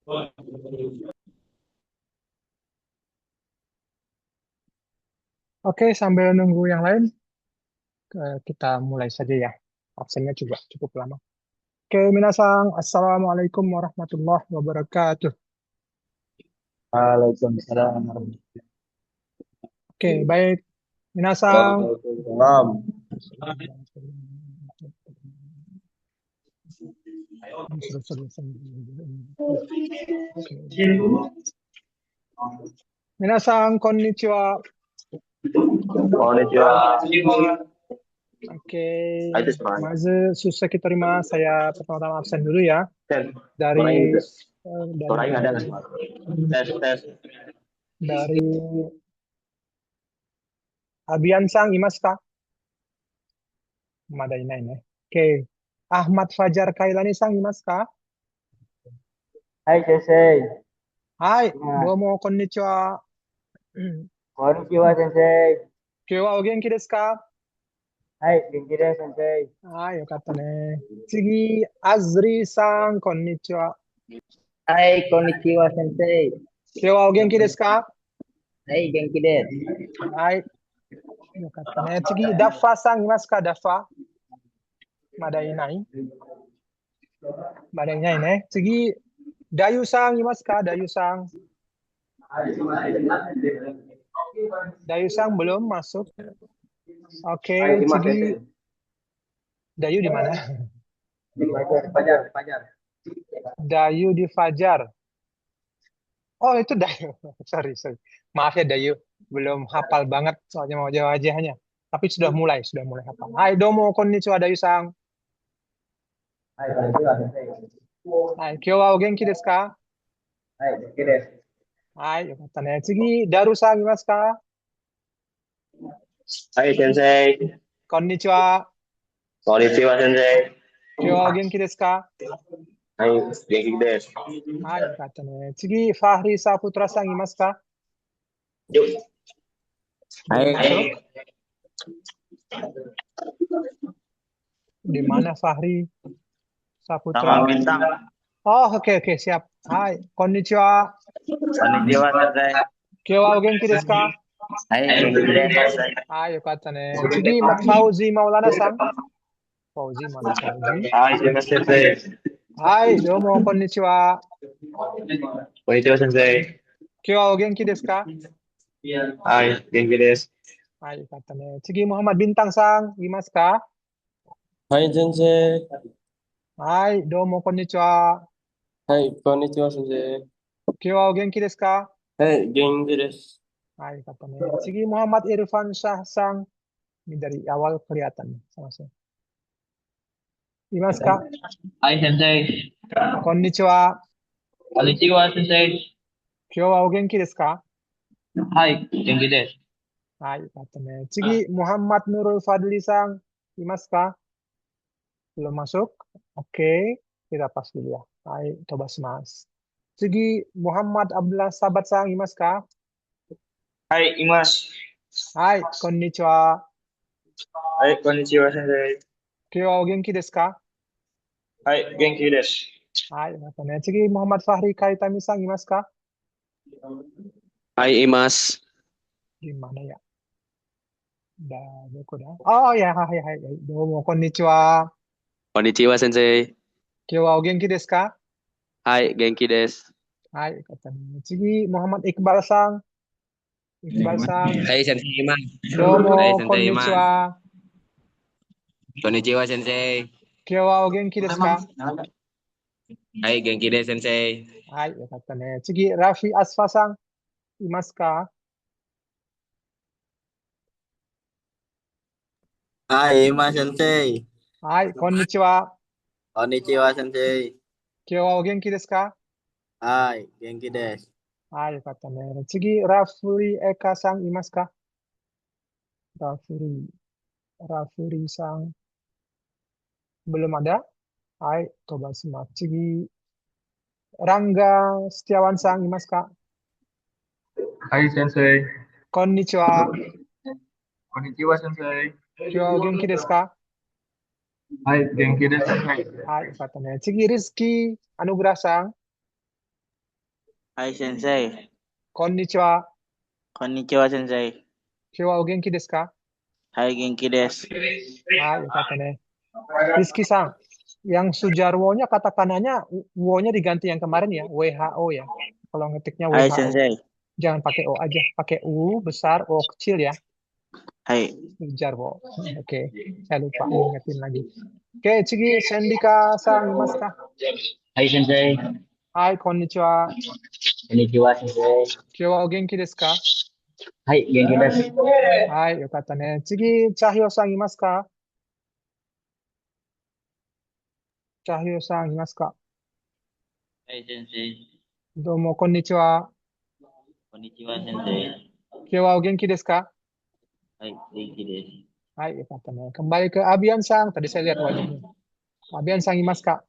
Oke, sambil nunggu yang lain, kita mulai saja ya. Absennya juga cukup lama. Oke, minasang, Assalamualaikum warahmatullahi wabarakatuh. Waalaikumsalam warahmatullahi Oke, baik. Minasang. wabarakatuh. Minasang, konnichiwa. Konnichiwa. Oke, Ah, itu semuanya. maze susah kita terima. Saya pertama-tama absen dulu ya. Tes. Dari Suaranya tes. dari Suaranya nggak ada kan? Tes, tes. dari Abian Sang Imas Kak. Madainai ne. Oke. Ahmad Fajar Kailani Sang Imas Kak. Hai Sensei. Hai, Ya. domo konnichiwa. Konnichiwa Sensei. Kyo wa o genki desu ka? Hai, genki desu Sensei. はい、よかったね。次、あずりさん、こんにちは。Hai, konnichiwa Sensei. 今日はお元気ですか？ Hai, genki desu. はい、よかったね。次、ダッファさんいますか？ダッファ。まだいない？まだいないね。次、ダユさんいますか？ダユさん。ダユさん belum masuk. Oke, Hai, Dimas次、 Sensei. Dayu di mana? Di Fajar, Fajar. Dayu di Fajar. Oh, itu Dayu. Sorry, sorry. Maaf ya Dayu. Belum hafal banget soalnya mau wajah-wajahnya. Tapi sudah mulai hafal. Hai, domo, konnichiwa, Dayu-san. Hai, konnichiwa Sensei. はい、今日はお元気ですか？ Hai, genki desu. はい、よかったね。次、ダルさんいますか？ Hai Sensei. こんにちは。 Konnichiwa Sensei. 今日はお元気ですか？ Hai, genki desu. はい、よかったね。次、ファーリーサープトラさんいますか？ Yuk. Belum Hai. masuk. Di mana Fahri Saputra? Sama bintang. Oh, oke, oke, siap. Hai, konnichiwa. Konnichiwa Sensei. 今日はお元気ですか？ Hai, genki desu Sensei. はい、よかったね。次、ファウジーマウラナさん。ファウジー、まだファウジー。 Hai, Dimas Sensei. はい、どうも、こんにちは。 Konnichiwa Sensei. 今日はお元気ですか？ Hai, genki desu. はい、よかったね。次、ムハマド・ビンタンさん、いますか？ Hai Sensei. はい、どうも、こんにちは。 Hai, konnichiwa Sensei. 今日はお元気ですか？ Hai, genki desu. はい、よかったね。次、ムハマド・イルファン・シャーさん。Ini dari awal kelihatan sama saya. いますか？ Hai Sensei. こんにちは。 Konnichiwa Sensei. 今日はお元気ですか？ Hai, genki desu. はい、よかったね。次、ムハンマド・ヌルファドリさん、いますか？ belum masuk? Oke, kita pas dulu ya. Hai, coba semas.次、Muhammad Abdullah Sabat さん、いますか？ Hai, Imas. はい、こんにちは。 Hai, konnichiwa Sensei. 今日はお元気ですか？ Hai, genki desu. はい、よかったね。次、Muhammad Fahri Kaitami さん、いますか？ Hai Imas, di mana ya?どこだ？ああ、いや、はい、はい、はい。どうも、こんにちは。 konnichiwa Sensei. 今日はお元気ですか？ Hai, genki desu. はい、よかったね。次、Muhammad Iqbal さん。Iqbal さん、 Hai Sensei Imas. どう Hai も、こん Sensei にち Imas. は。 Konnichiwa Sensei. 今日はお元気ですか？ Hai, genki desu Sensei. はい、よかったね。次、ラフィ・アスファさん、いますか？ Hai Mas Sensei. はい、こんにちは。 Konnichiwa Sensei. 今日はお元気ですか？ Hai, genki desu. はい、よかったね。次、ラフリ・エカさん、いますか？ラフリ、ラフリさん、belum ada? はい、飛ばします。次、ランガ・スティアワンさん、いますか？ Hai Sensei. こんにちは。 Konnichiwa Sensei. 今日はお元気ですか？ Hai, genki desu Sensei. はい、よかったね。次、リズキー・アヌグラさん。Hai Sensei. Konnichiwa. Konnichiwa Sensei. 今日はお元気ですか？ Hai Genki desu. はい、よかったね。Rizky Sang, yang Sujarwo-nya katakananya wo-nya diganti yang kemarin ya, WHO ya. Kalau ngetiknya Hai WHO. Sensei. Jangan pakai O aja, pakai U besar, O kecil ya. Hai. Sujarwo. Oke, saya lupa ingetin lagi. Oke, Chigi Sendika Sang Imasu ka? Hai Sensei. Hai, konnichiwa. Konnichiwa Sensei. 今日はお元気ですか？ Hai, genki desu. はい、よかったね。次、チャヒヨさんいますか？チャヒヨさんいますか？ Hai Sensei. どうも、こんにちは。 Konnichiwa Sensei. 今日はお元気ですか？ Hai, genki desu. はい、よかったね。Kembali ke Abian Sang. Tadi saya lihat wajahnya. Abian Sang imasu ka?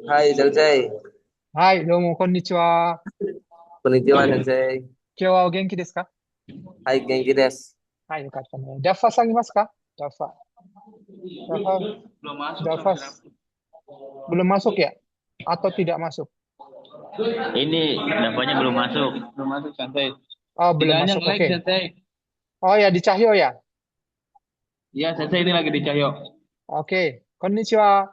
Hai Sensei, はい、どうも、こんにちは。 konnichiwa Sensei. 今日はお元気ですか？ Hai Genki desu. はい、よかったね。Dava Sang imasu ka? Dava. Dava, Belum masuk Dava belum masuk ya? Atau tidak masuk? Ini dapatnya belum masuk. belum masuk Sensei. Oh, belum Tiganya masuk. nge-lag Oke. Sensei. Oh ya, di Cahyo ya? Iya Sensei ini lagi di Cahyo. Oke. Konnichiwa.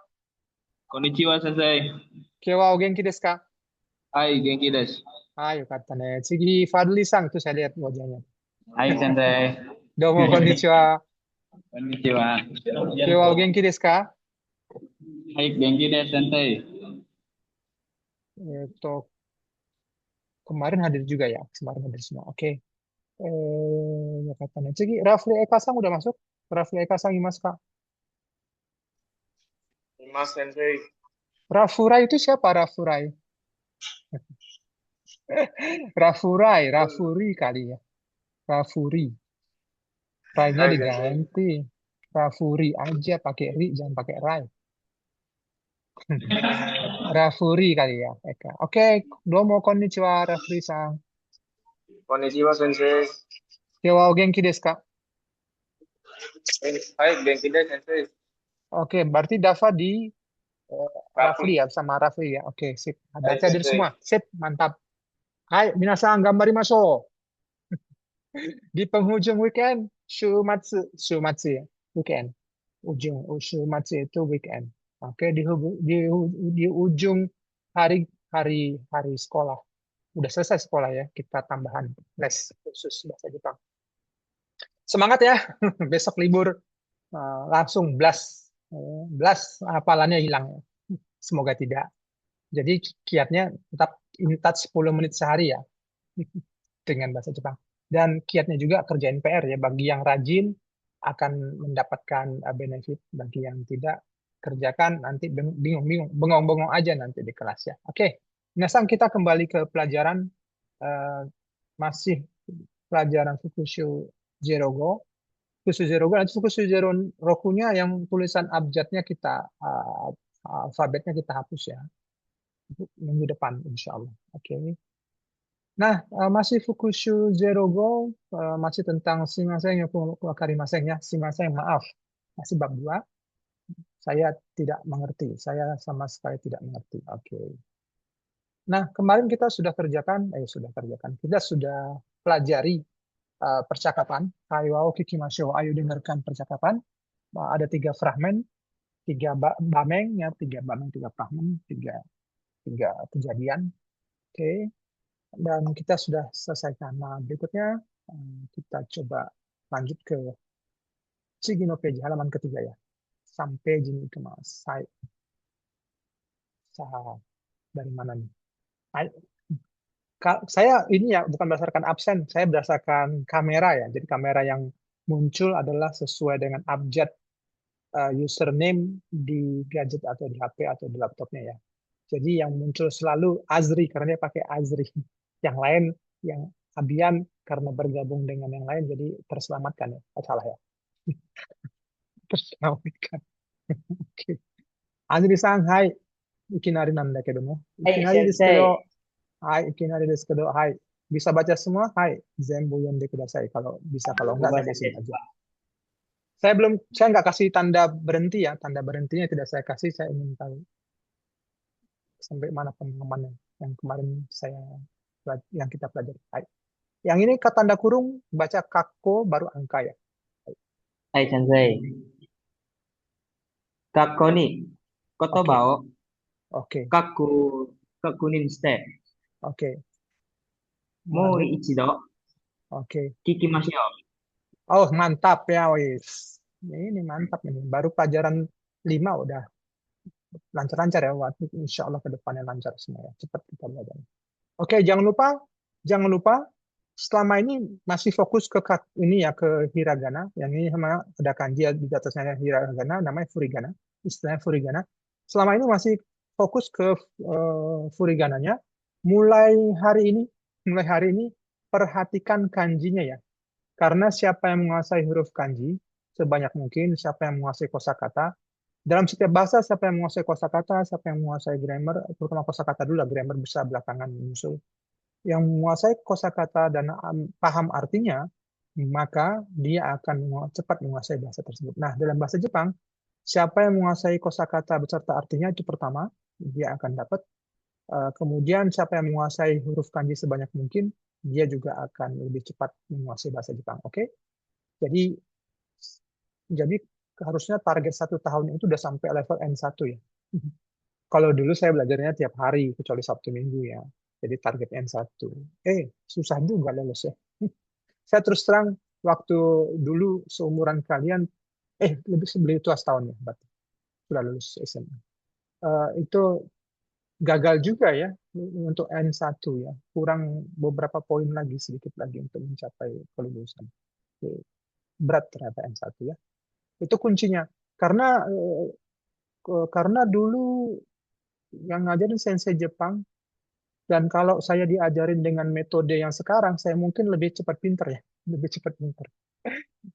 Konnichiwa Sensei. 今日はお元気ですか？ Hai Genki desu. はい、よかったね。次、Fadli Sang. Tuh saya lihat wajahnya. Hai Sensei. どうも、こんにちは。 Konnichiwa. 今日はお元気ですか？ Hai Genki desu Sensei. Kemarin hadir juga ya. Kemarin hadir semua. Oke. Ya kata nih. Cigi, Rafli Eka Sang udah masuk? Rafli Eka Sang imas kak? Mas Sensei. Rafurai itu siapa Rafurai? Rafurai, Rafuri kali ya. Rafuri. Rai-nya Hai, diganti. Rafuri aja pakai ri, jangan pakai rai. Rafuri kali ya, Eka. Oke, domo konnichiwa, Rafuri Sang. Konnichiwa Sensei. 今日はお元気ですか? Hai Genki desu Sensei. Oke, berarti Dava di Rafli Rafli. ya, sama Rafli ya. Oke, sip. Hai Berarti hadir Sensei. semua. Sip, mantap. Hai, minasan gambarimasho. Di penghujung weekend, shumatsu ya, weekend. Shumatsu itu weekend. Oke, di ujung hari sekolah. Udah selesai sekolah ya, kita tambahan les khusus bahasa Jepang. Semangat ya, besok libur langsung blast hafalannya hilang. Semoga tidak. Jadi kiatnya tetap in touch 10 menit sehari ya dengan bahasa Jepang. Dan kiatnya juga kerjain PR ya, bagi yang rajin akan mendapatkan benefit, bagi yang tidak kerjakan nanti bingung-bingung, bengong-bengong aja nanti di kelas ya. Oke, Minasan kita kembali ke pelajaran masih pelajaran Fukushu Zerogo. Fukushu Zerogo, nanti Fukushu Zero Rokunya yang tulisan abjadnya kita alfabetnya kita hapus ya. Minggu depan insya Allah. Oke. Nah, masih Fukushu Zerogo, masih tentang Shimasen yo wakarimasen ya. Shimasen, maaf. Masih bab 2. Saya tidak mengerti. Saya sama sekali tidak mengerti. Oke. Nah, kemarin kita sudah kerjakan, kita sudah pelajari percakapan. Ayo kikimashou, ayo dengarkan percakapan. Ada 3 fragmen, 3 bameng ya, 3 bameng, 3 fragmen, 3 kejadian. Oke. Dan kita sudah selesaikan. Nah, berikutnya kita coba lanjut ke Chigi no page, halaman ketiga ya. Sampai jini kemasai. Dari mana nih? Saya ini ya bukan berdasarkan absen, saya berdasarkan kamera ya. Jadi kamera yang muncul adalah sesuai dengan abjad username di gadget atau di HP atau di laptopnya ya. Jadi yang muncul selalu Azri karena dia pakai Azri. Yang lain, yang Abian karena bergabung dengan yang lain jadi terselamatkan ya. Oh, salah ya. Terselamatkan. Oke. Azri-san, hai. Ikinari nanda kedo mo. Ikinari desu kedo. Hai, ikinari desu kedo. Hai. Bisa baca semua? Hai. Zenbu yonde kudasai. Kalau bisa, kalau enggak saya kasih aja. Saya nggak kasih tanda berhenti ya. Tanda berhentinya tidak saya kasih, saya ingin tahu sampai mana pemahamannya. yang kemarin yang kita pelajari. Hai. Yang ini kata tanda kurung baca kako baru angka ya. Hai Sensei. Kako ni koto Oke. bao Oke. kaku nin shite Oke. mo Baru. ichido Oke. kikimasu yo. Oh, mantap ya, wis. Ini mantap ini. Baru pelajaran 5 udah lancar-lancar ya. Insya Allah ke depannya lancar semua ya. Cepat kita belajar. Oke, jangan lupa selama ini masih fokus ke ini ya, ke hiragana. Yang ini sama ada kanji ya, di atasnya hiragana, namanya furigana. Istilahnya furigana. Selama ini masih fokus ke furigananya. Mulai hari ini perhatikan kanjinya ya. Karena siapa yang menguasai huruf kanji sebanyak mungkin, siapa yang menguasai kosakata, dalam setiap bahasa siapa yang menguasai kosakata, siapa yang menguasai grammar, terutama kosakata dulu lah, grammar bisa belakangan menyusul. Yang menguasai kosakata dan paham artinya, maka dia akan cepat menguasai bahasa tersebut. Nah, dalam bahasa Jepang, siapa yang menguasai kosakata beserta artinya itu pertama, dia akan dapat. Kemudian siapa yang menguasai huruf kanji sebanyak mungkin, dia juga akan lebih cepat menguasai bahasa Jepang. Oke? Jadi harusnya target 1 tahun itu udah sampai level N1 ya. Kalau dulu saya belajarnya tiap hari, kecuali Sabtu Minggu ya. Jadi target N1. Susah juga lulus ya. Saya terus terang, waktu dulu seumuran kalian, lebih tua setahun ya, berarti sudah lulus SMA. Itu gagal juga ya untuk N1 ya. Kurang beberapa poin lagi, sedikit lagi untuk mencapai kelulusan. Berat ternyata N1 ya. Itu kuncinya. Karena dulu yang ngajarin sensei Jepang, dan kalau saya diajarin dengan metode yang sekarang, saya mungkin lebih cepat pinter ya. Lebih cepat pinter.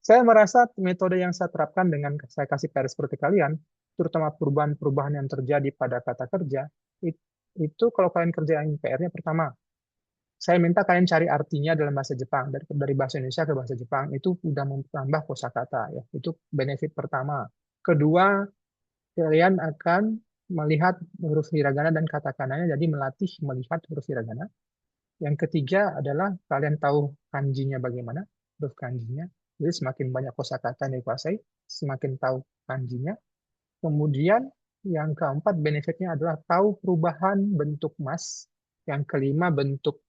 Saya merasa metode yang saya terapkan dengan saya kasih PR seperti kalian, terutama perubahan-perubahan yang terjadi pada kata kerja, itu kalau kalian kerjain PR-nya pertama, saya minta kalian cari artinya dalam bahasa Jepang. Dari bahasa Indonesia ke bahasa Jepang, itu udah menambah kosakata ya. Itu benefit pertama. Kedua, kalian akan melihat huruf hiragana dan katakananya, jadi melatih melihat huruf hiragana. Yang ketiga adalah kalian tahu kanjinya bagaimana, huruf kanjinya. Jadi semakin banyak kosakata yang dikuasai, semakin tahu kanjinya. Kemudian yang keempat benefitnya adalah tahu perubahan bentuk mas. Yang kelima bentuk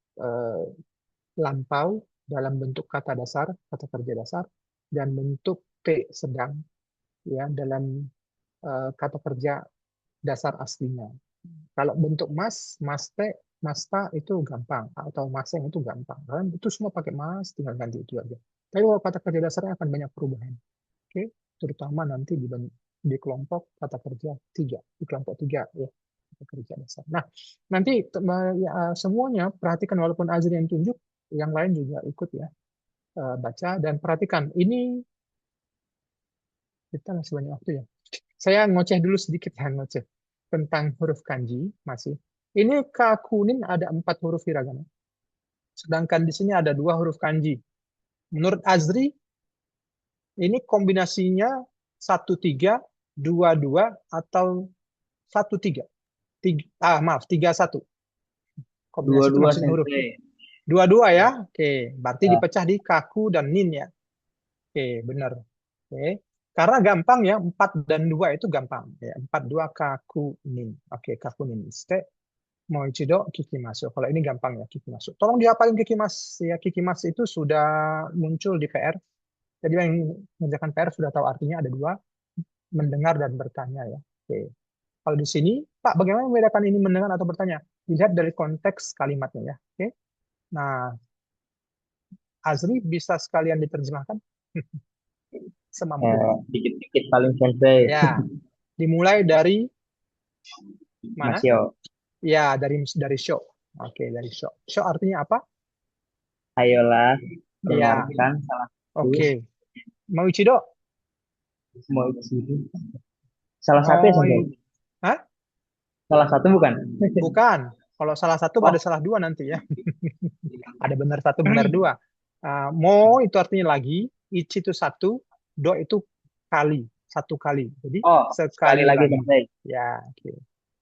lampau dalam bentuk kata dasar, kata kerja dasar, dan bentuk T sedang ya dalam kata kerja dasar aslinya. Kalau bentuk mas, maste, masta itu gampang, atau maseng itu gampang. Kan itu semua pakai mas, tinggal ganti itu aja. Tapi kalau kata kerja dasarnya akan banyak perubahan. Oke, terutama nanti di kelompok kata kerja 3, di kelompok 3 ya, kata kerja dasar. Nah, nanti semuanya perhatikan, walaupun Azri yang tunjuk, yang lain juga ikut ya, baca dan perhatikan. Ini kita masih banyak waktu ya. Saya ngoceh dulu sedikit ya, ngoceh tentang huruf kanji masih. Ini kakunin ada 4 huruf hiragana. Sedangkan di sini ada 2 huruf kanji. Menurut Azri, ini kombinasinya 1-3, 2-2, atau 1-3. 3-1. Kombinasi itu maksudnya huruf. 2-2 ya. Oke, berarti dipecah di kaku dan nin ya. Oke, benar. Oke. Karena gampang ya, 4 dan 2 itu gampang. Ya, 4-2 kaku nin. Oke, kaku nin. Moichido kikimasu. Kalau ini gampang ya, kikimasu. Tolong dihafalin kikimasu ya. Kikimasu itu sudah muncul di PR. Jadi yang mengerjakan PR sudah tahu artinya ada 2, mendengar dan bertanya ya. Oke. Kalau di sini, Pak, bagaimana membedakan ini mendengar atau bertanya? Dilihat dari konteks kalimatnya ya. Oke. Nah, Azri bisa sekalian diterjemahkan? Semampunya. Dikit-dikit paling Sensei. Ya, dimulai dari mana? Masyo. Ya, dari show. Oke, dari show. Show artinya apa? Ayolah, Ya. dengarkan salah satu. Oke. Moichido. Moichido. Salah satu ya, Sensei? Hah? Salah satu bukan? Bukan. Kalau salah satu ada salah 2 nanti ya. Ada benar 1, benar 2. Mo itu artinya lagi, ichi itu 1, do itu kali, 1 kali. Jadi sekali lagi Sensei. Ya, oke.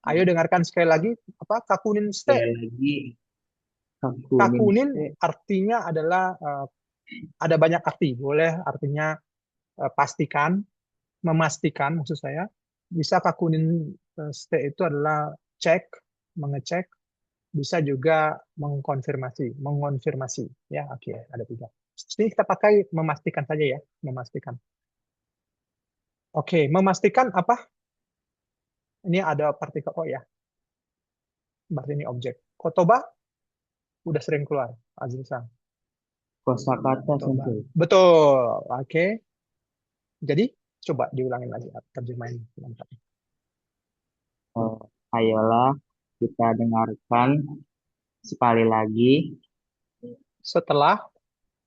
Ayo dengarkan sekali lagi apa kakunin ste. Sekali lagi. Kakunin Ste. artinya adalah ada banyak arti. Boleh artinya pastikan, memastikan maksud saya. Bisa kakunin ste itu adalah cek, mengecek. Bisa juga mengonfirmasi. Ya, oke, ada 3. Jadi kita pakai memastikan saja ya, memastikan. Oke, memastikan apa? Ini ada partikel O ya. Berarti ini objek. Kotoba udah sering keluar, Azizan. Kosakata Kotoba. sensei. Betul. Oke. Jadi coba diulangin lagi terjemahin. Ayolah kita dengarkan sekali lagi Setelah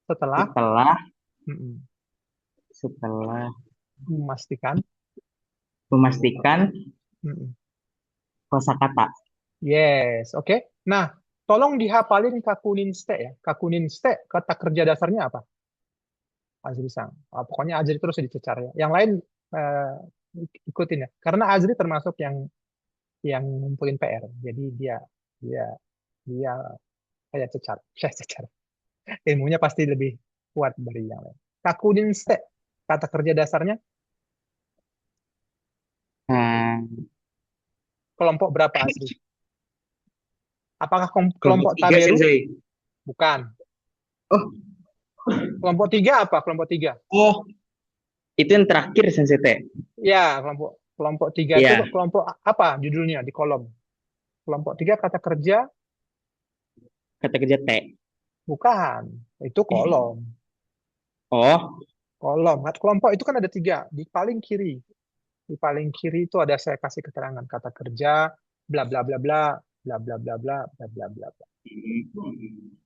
setelah memastikan. kosakata. Yes, oke. Nah, tolong dihafalin kakunin ste ya. Kakunin ste kata kerja dasarnya apa? Azri-san. Pokoknya Azri terus dicecar ya. Yang lain ikutin ya. Karena Azri termasuk yang ngumpulin PR. Jadi dia saya cecar. Ilmunya pasti lebih kuat dari yang lain. Kakunin ste kata kerja dasarnya kelompok berapa Azri? Apakah kelompok Tiga, Taberu? Sensei. Bukan. Oh. Kelompok 3 apa? Kelompok 3? Oh, itu yang terakhir Sensei T. Ya, kelompok 3 Iya. itu kelompok apa judulnya di kolom? Kelompok 3 kata kerja? Kata kerja T. Bukan. Itu kolom. Oh, Kolom. Kelompok itu kan ada 3. Di paling kiri. Di paling kiri itu ada saya kasih keterangan kata kerja, bla bla bla bla, bla bla bla bla, bla bla bla bla.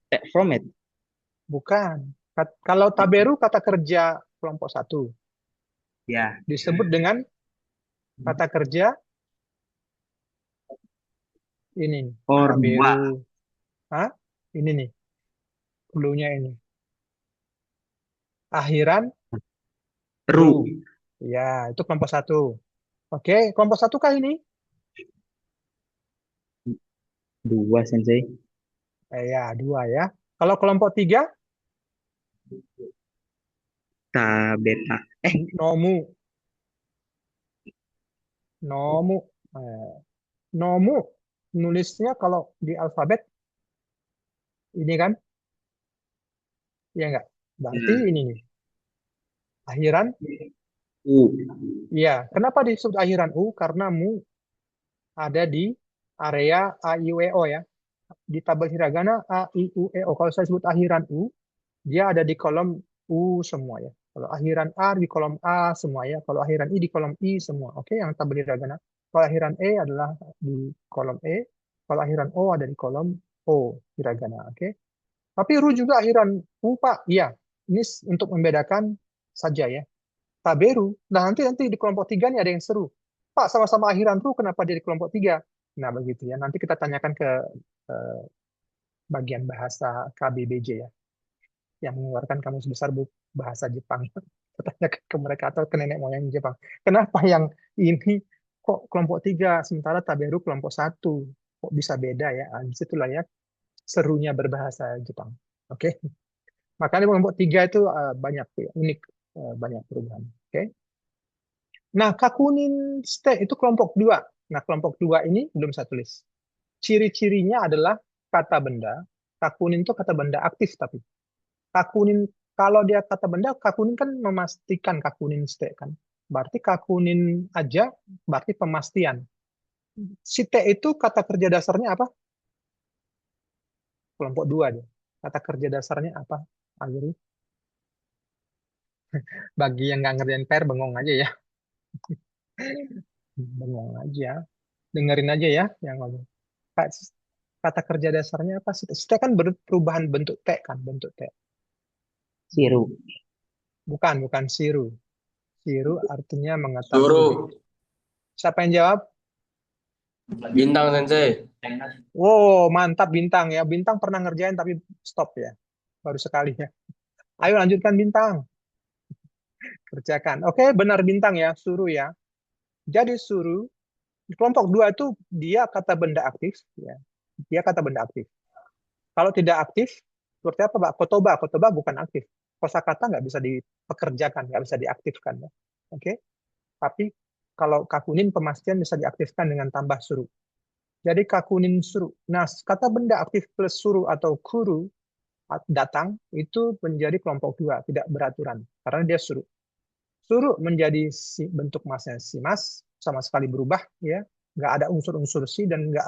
take from it. Bukan. Kalau Taberu kata kerja kelompok 1. Ya. Disebut dengan kata kerja ini. Or Taberu. Hah? Ini nih. Cluenya ini. Akhiran Ru. Ya, itu kelompok 1. Oke, kelompok 1 kah ini? 2 Sensei. Ya, 2 ya. Kalau kelompok 3? Ta beta. Nomu. Nomu. Nulisnya kalau di alfabet ini kan? Iya enggak? Berarti ini nih. Akhiran U. Iya. Kenapa disebut akhiran U? Karena mu ada di area A, I, U, E, O ya. Di tabel hiragana A, I, U, E, O. Kalau saya sebut akhiran U, dia ada di kolom U semua ya. Kalau akhiran A di kolom A semua ya. Kalau akhiran I di kolom I semua. Oke, yang tabel hiragana. Kalau akhiran E adalah di kolom E. Kalau akhiran O ada di kolom O hiragana. Oke. Tapi Ru juga akhiran U, Pak. Iya. Ini untuk membedakan saja ya. Taberu. Nah, nanti di kelompok 3 nih ada yang seru. Pak, sama-sama akhiran Ru, kenapa dia di kelompok 3? Nah, begitu ya. Nanti kita tanyakan ke bagian bahasa KBBJ ya. Yang mengeluarkan kamus besar bahasa Jepang. Tanyakan ke mereka atau ke nenek moyang Jepang. Kenapa yang ini kok kelompok 3 sementara Taberu kelompok 1? Kok bisa beda ya? Disitulah ya serunya berbahasa Jepang. Oke. Makanya kelompok 3 itu banyak unik, banyak perubahan. Oke. Nah, kakunin ste itu kelompok 2. Nah, kelompok 2 ini belum saya tulis. Ciri-cirinya adalah kata benda. Kakunin itu kata benda aktif tapi. Kakunin, kalau dia kata benda, kakunin kan memastikan kakunin ste kan. Berarti kakunin aja, berarti pemastian. Si T itu kata kerja dasarnya apa? Kelompok 2 dia. Kata kerja dasarnya apa? Agri? Bagi yang nggak ngerjain PR, bengong aja ya. Bengong aja. Dengerin aja ya yang ngomong. Kata kerja dasarnya apa? Ste kan perubahan bentuk T kan, bentuk T. Siru. Bukan siru. Siru artinya mengetahui. Guru. Siapa yang jawab? Bintang Sensei. Wow, mantap Bintang ya. Bintang pernah ngerjain tapi stop ya. Baru sekali ya. Ayo lanjutkan Bintang. Kerjakan. Oke, benar Bintang ya, suruh ya. Jadi suruh Kelompok 2 itu dia kata benda aktif, ya. Dia kata benda aktif. Kalau tidak aktif, seperti apa, Pak? Kotoba. Kotoba bukan aktif. Kosakata nggak bisa dipekerjakan, nggak bisa diaktifkan. Ya. Oke? Tapi kalau kakunin pemastian bisa diaktifkan dengan tambah suru. Jadi kakunin suru. Nah, kata benda aktif plus suru atau kuru datang itu menjadi kelompok 2, tidak beraturan karena dia suru. Suru menjadi bentuk masnya si mas, sama sekali berubah, ya. Nggak ada unsur-unsur si dan nggak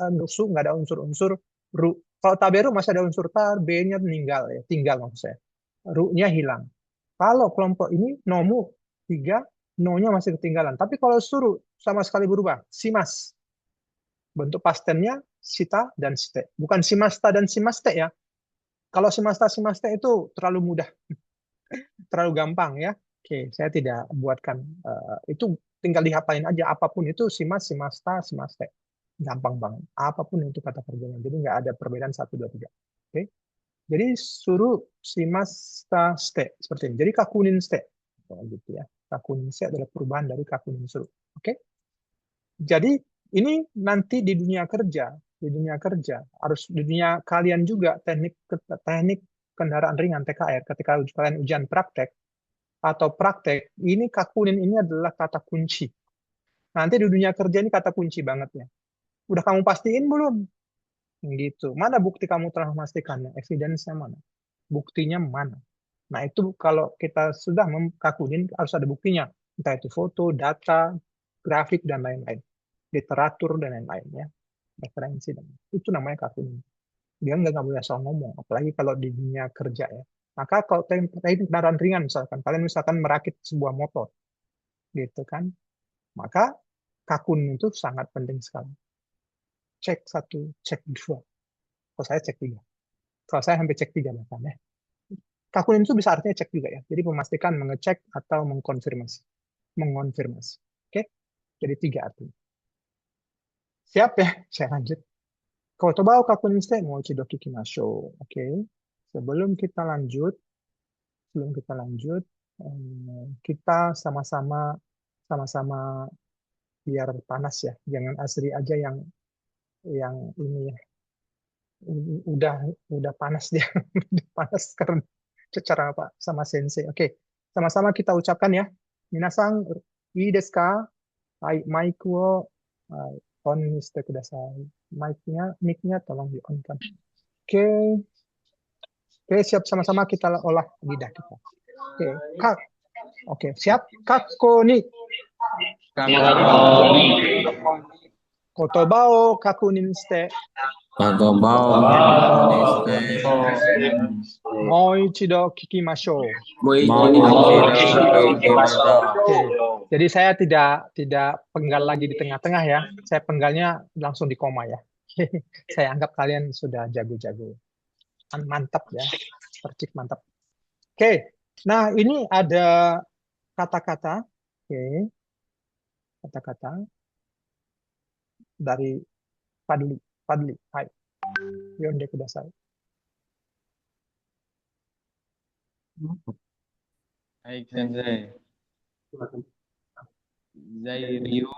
ada unsur-unsur ru. Kalau taberu masih ada unsur tar, b-nya meninggal, ya, tinggal maksud saya. Ru-nya hilang. Kalau kelompok ini nomu 3, no-nya masih ketinggalan. Tapi kalau suru sama sekali berubah, si mas. Bentuk pastennya sita dan ste. Bukan si masta dan si maste, ya. Kalau si masta itu terlalu mudah, terlalu gampang, ya. Oke, saya tidak buatkan itu, tinggal dihafalin aja apapun itu si masta, si maste. Gampang banget. Apapun itu kata kerjanya. Jadi nggak ada perbedaan 1 2 3. Oke. Jadi suruh si masta ste seperti ini. Jadi kakunin ste. Gitu ya. Kakunin ste adalah perubahan dari kakunin suruh. Oke. Jadi ini nanti di dunia kerja harus di dunia kalian juga teknik kendaraan ringan TKR ketika kalian ujian praktek atau praktek, ini kakunin ini adalah kata kunci. Nanti di dunia kerja ini kata kunci banget ya. Udah kamu pastiin belum? Gitu. Mana bukti kamu telah memastikannya? Evidence-nya mana? Buktinya mana? Nah, itu kalau kita sudah mengkakunin harus ada buktinya. Entah itu foto, data, grafik, dan lain-lain. Literatur, dan lain-lain ya. Referensi. Itu namanya kakunin. Dia nggak boleh asal ngomong. Apalagi kalau di dunia kerja ya. Maka kalau teknik kendaraan ringan misalkan, kalian misalkan merakit sebuah motor, gitu kan, maka kakun itu sangat penting sekali. Cek 1, cek 2. Kalau saya cek 3. Kalau saya sampai cek 3 bahkan ya. Kakun itu bisa artinya cek juga ya. Jadi memastikan, mengecek, atau mengkonfirmasi. Mengonfirmasi. Oke? Jadi 3 artinya. Siap ya? Saya lanjut. Kotobao kakun shite mo ichido kikimashou. Oke. Sebelum kita lanjut, kita sama-sama biar panas ya. Jangan asri aja yang ini ya. Udah panas dia. Udah panas karena secara apa sama sensei. Oke. Sama-sama kita ucapkan ya. Minasan ii desu ka? Hai, mic wo on shite kudasai. Mic-nya tolong di-on-kan. Oke. Oke, siap sama-sama kita olah lidah kita. Oke, Oke, siap. Kakko ni. Kotobao kakunin shite. Mo ichido kikimashou. Oke. Jadi saya tidak penggal lagi di tengah-tengah ya. Saya penggalnya langsung di koma ya. Saya anggap kalian sudah jago-jago. Mantap ya. Percik mantap. Oke. Nah, ini ada kata-kata. Oke. Kata-kata dari Fadli. Hai. Yonde kudasai. Baik, Sensei. Zairyu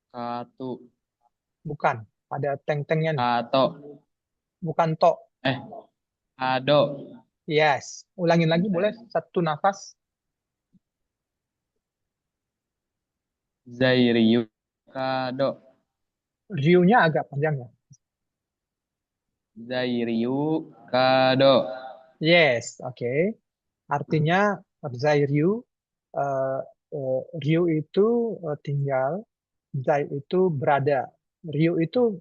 Katu Bukan. Ada teng-tengnya nih. Kato Bukan to. Ado Yes. Ulangin lagi boleh? 1 nafas. Zairyu Kado Ryu-nya agak panjang ya. Zairyu Kado. Yes. Oke. Artinya Zairyu. Ryu itu tinggal. Zai itu berada. Ryu itu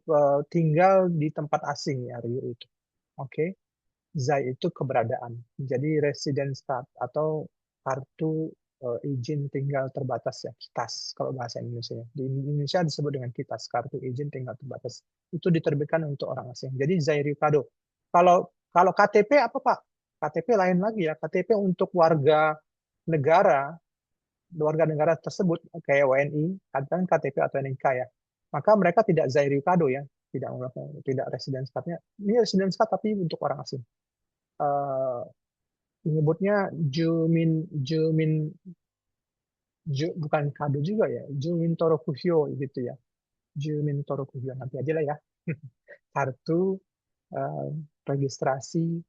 tinggal di tempat asing ya. Ryu itu. Oke. Zai itu keberadaan. Jadi residence card atau kartu izin tinggal terbatas ya, KITAS kalau bahasa Indonesia. Di Indonesia disebut dengan KITAS, kartu izin tinggal terbatas. Itu diterbitkan untuk orang asing. Jadi Zairyu Kado. Kalau KTP apa Pak? KTP lain lagi ya. KTP untuk warga negara tersebut kayak WNI, kan KTP atau NIK ya. Maka mereka tidak Zairyu Kado ya, tidak residence card-nya. Ini residence card tapi untuk orang asing. Menyebutnya Jumin bukan kado juga ya. Jumin Torokuhyo gitu ya. Jumin Torokuhyo nanti aja lah ya. Kartu eh, registrasi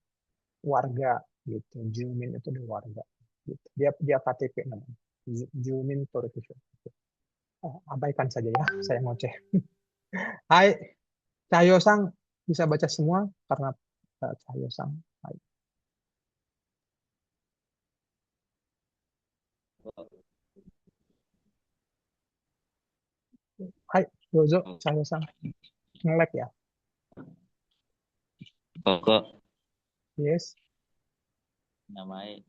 warga gitu. Jumin itu di warga. Gitu. Dia KTP namanya. Jumin Torokuhyo. Abaikan saja ya. Saya ngoceh. Hai, Cahyo-sang bisa baca semua karena Cahyo-sang. Hai. Hai, Dozo, Cahyo-sang. Nge-lag ya? Koko, Yes. namae,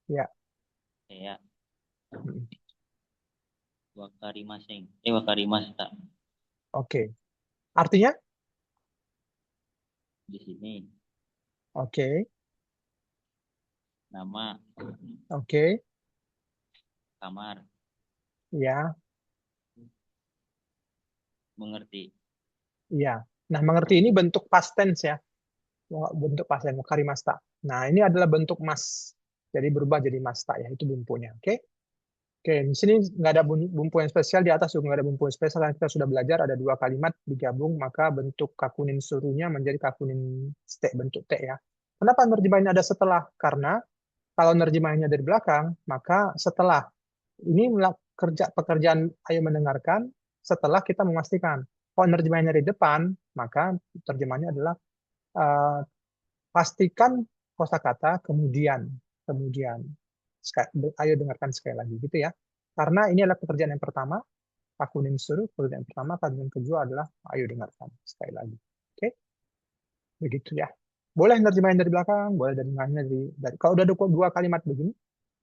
Ya. saya, Hmm. wakarimasen. Wakarimashita. Oke. Artinya? Di sini, Oke. nama, Oke. kamar, Ya. mengerti. Iya. Nah, mengerti ini bentuk past tense ya. Bentuk past tense, wakarimashita. Nah, ini adalah bentuk mas. Jadi berubah jadi masta ya. Itu bumpunya. Oke. Oke, di sini nggak ada bumpu yang spesial, di atas juga nggak ada bumpu yang spesial, karena kita sudah belajar ada dua kalimat digabung, maka bentuk kakunin suruhnya menjadi kakunin ste, bentuk T ya. Kenapa nerjemahannya ada setelah? Karena kalau nerjemahannya dari belakang, maka setelah. Ini pekerjaan ayo mendengarkan setelah kita memastikan. Kalau nerjemahannya dari depan, maka terjemahannya adalah eh, pastikan kosakata kemudian. Ayo dengarkan sekali lagi gitu ya. Karena ini adalah pekerjaan yang pertama, kakunin suruh, pekerjaan yang pertama, pekerjaan yang kedua adalah ayo dengarkan sekali lagi. Oke? Begitu ya. Boleh nerjemahin dari belakang, boleh dari kalau udah dua kalimat begini,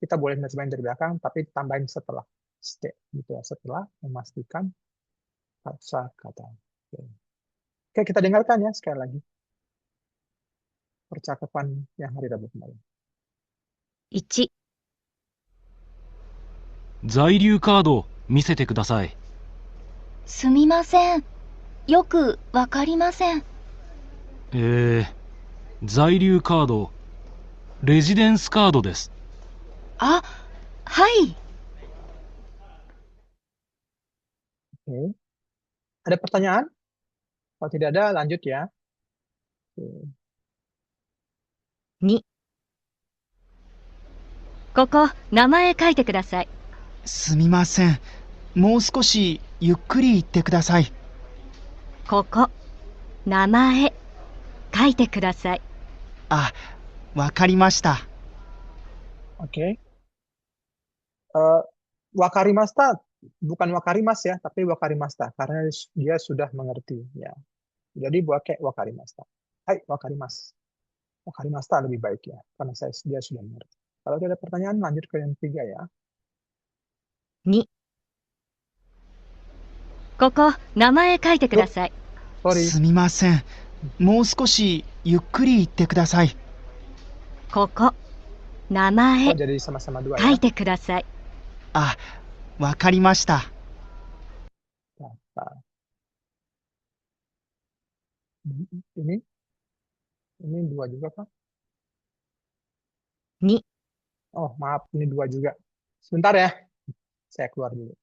kita boleh nerjemahin dari belakang, tapi tambahin setelah. Gitu ya, setelah memastikan kata. Oke. Oke, kita dengarkan ya sekali lagi percakapan yang hari Rabu kemarin. 1、在留カード見せてください。すみません。よくわかりません。在留カード、レジデンスカードです。あ、はい。Oke. Ada pertanyaan? Kalau tidak ada, lanjut ya. Oke. 2、ここ、名前書いてください。すみません。もう少しゆっくり言ってください。ここ、名前書いてください。あ、わかりました。Oke. Wakarimasta bukan wakarimas ya, tapi wakarimasta karena dia sudah mengerti ya. Jadi buat kayak wakarimasta. Hai, wakarimas. Wakarimasta lebih baik ya, karena dia sudah mengerti. Kalau ada pertanyaan, lanjut ke yang 3 ya. 2、ここ、名前書いてください。Sorry. すみません。もう少しゆっくり言ってください。ここ、名前 Jadi sama-sama 2書い ya. てください。あ、わかりました。Ini 2 juga Pak? 2、 Oh, maaf, ini 2 juga. Sebentar ya. Saya keluar dulu.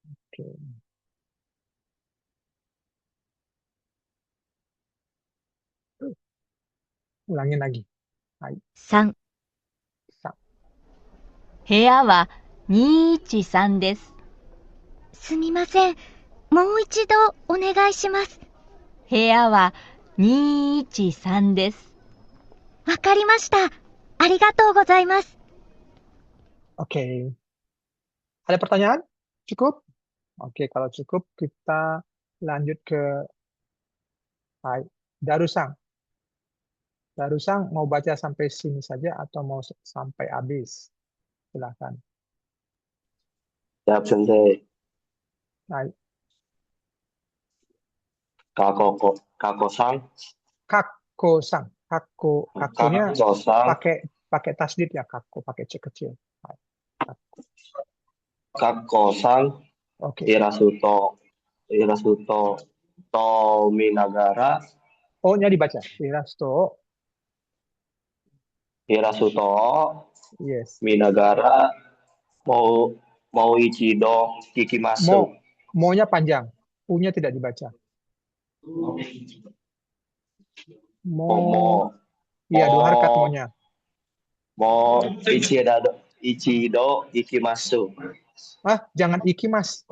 Oke. Ulangin lagi. Hai. 3、さ部屋は213です。すみません。もう一度お願いします。部屋は213です。わかりました。ありがとうございます。 Oke. Ada pertanyaan? Cukup? Oke, kalau cukup kita lanjut ke Hai. Darusang. Darusang mau baca sampai sini saja atau mau sampai habis? Silakan. Siap, Sensei. Hai. Kakosang. Kakko-sang. Kakkonya Kakosang. pakai tasdid ya, kakko, pakai c kecil. Hai. Kakosang. Oke. Irasuto. to Minagara, O-nya dibaca. Hirasto. Hirasuto Yes. Minagara, mau Ichido Kikimasu. Mo-nya panjang. U-nya tidak dibaca. Mo Iya, 2 harakat mo-nya. mau Ichido Ikimasu. Jangan ikimas.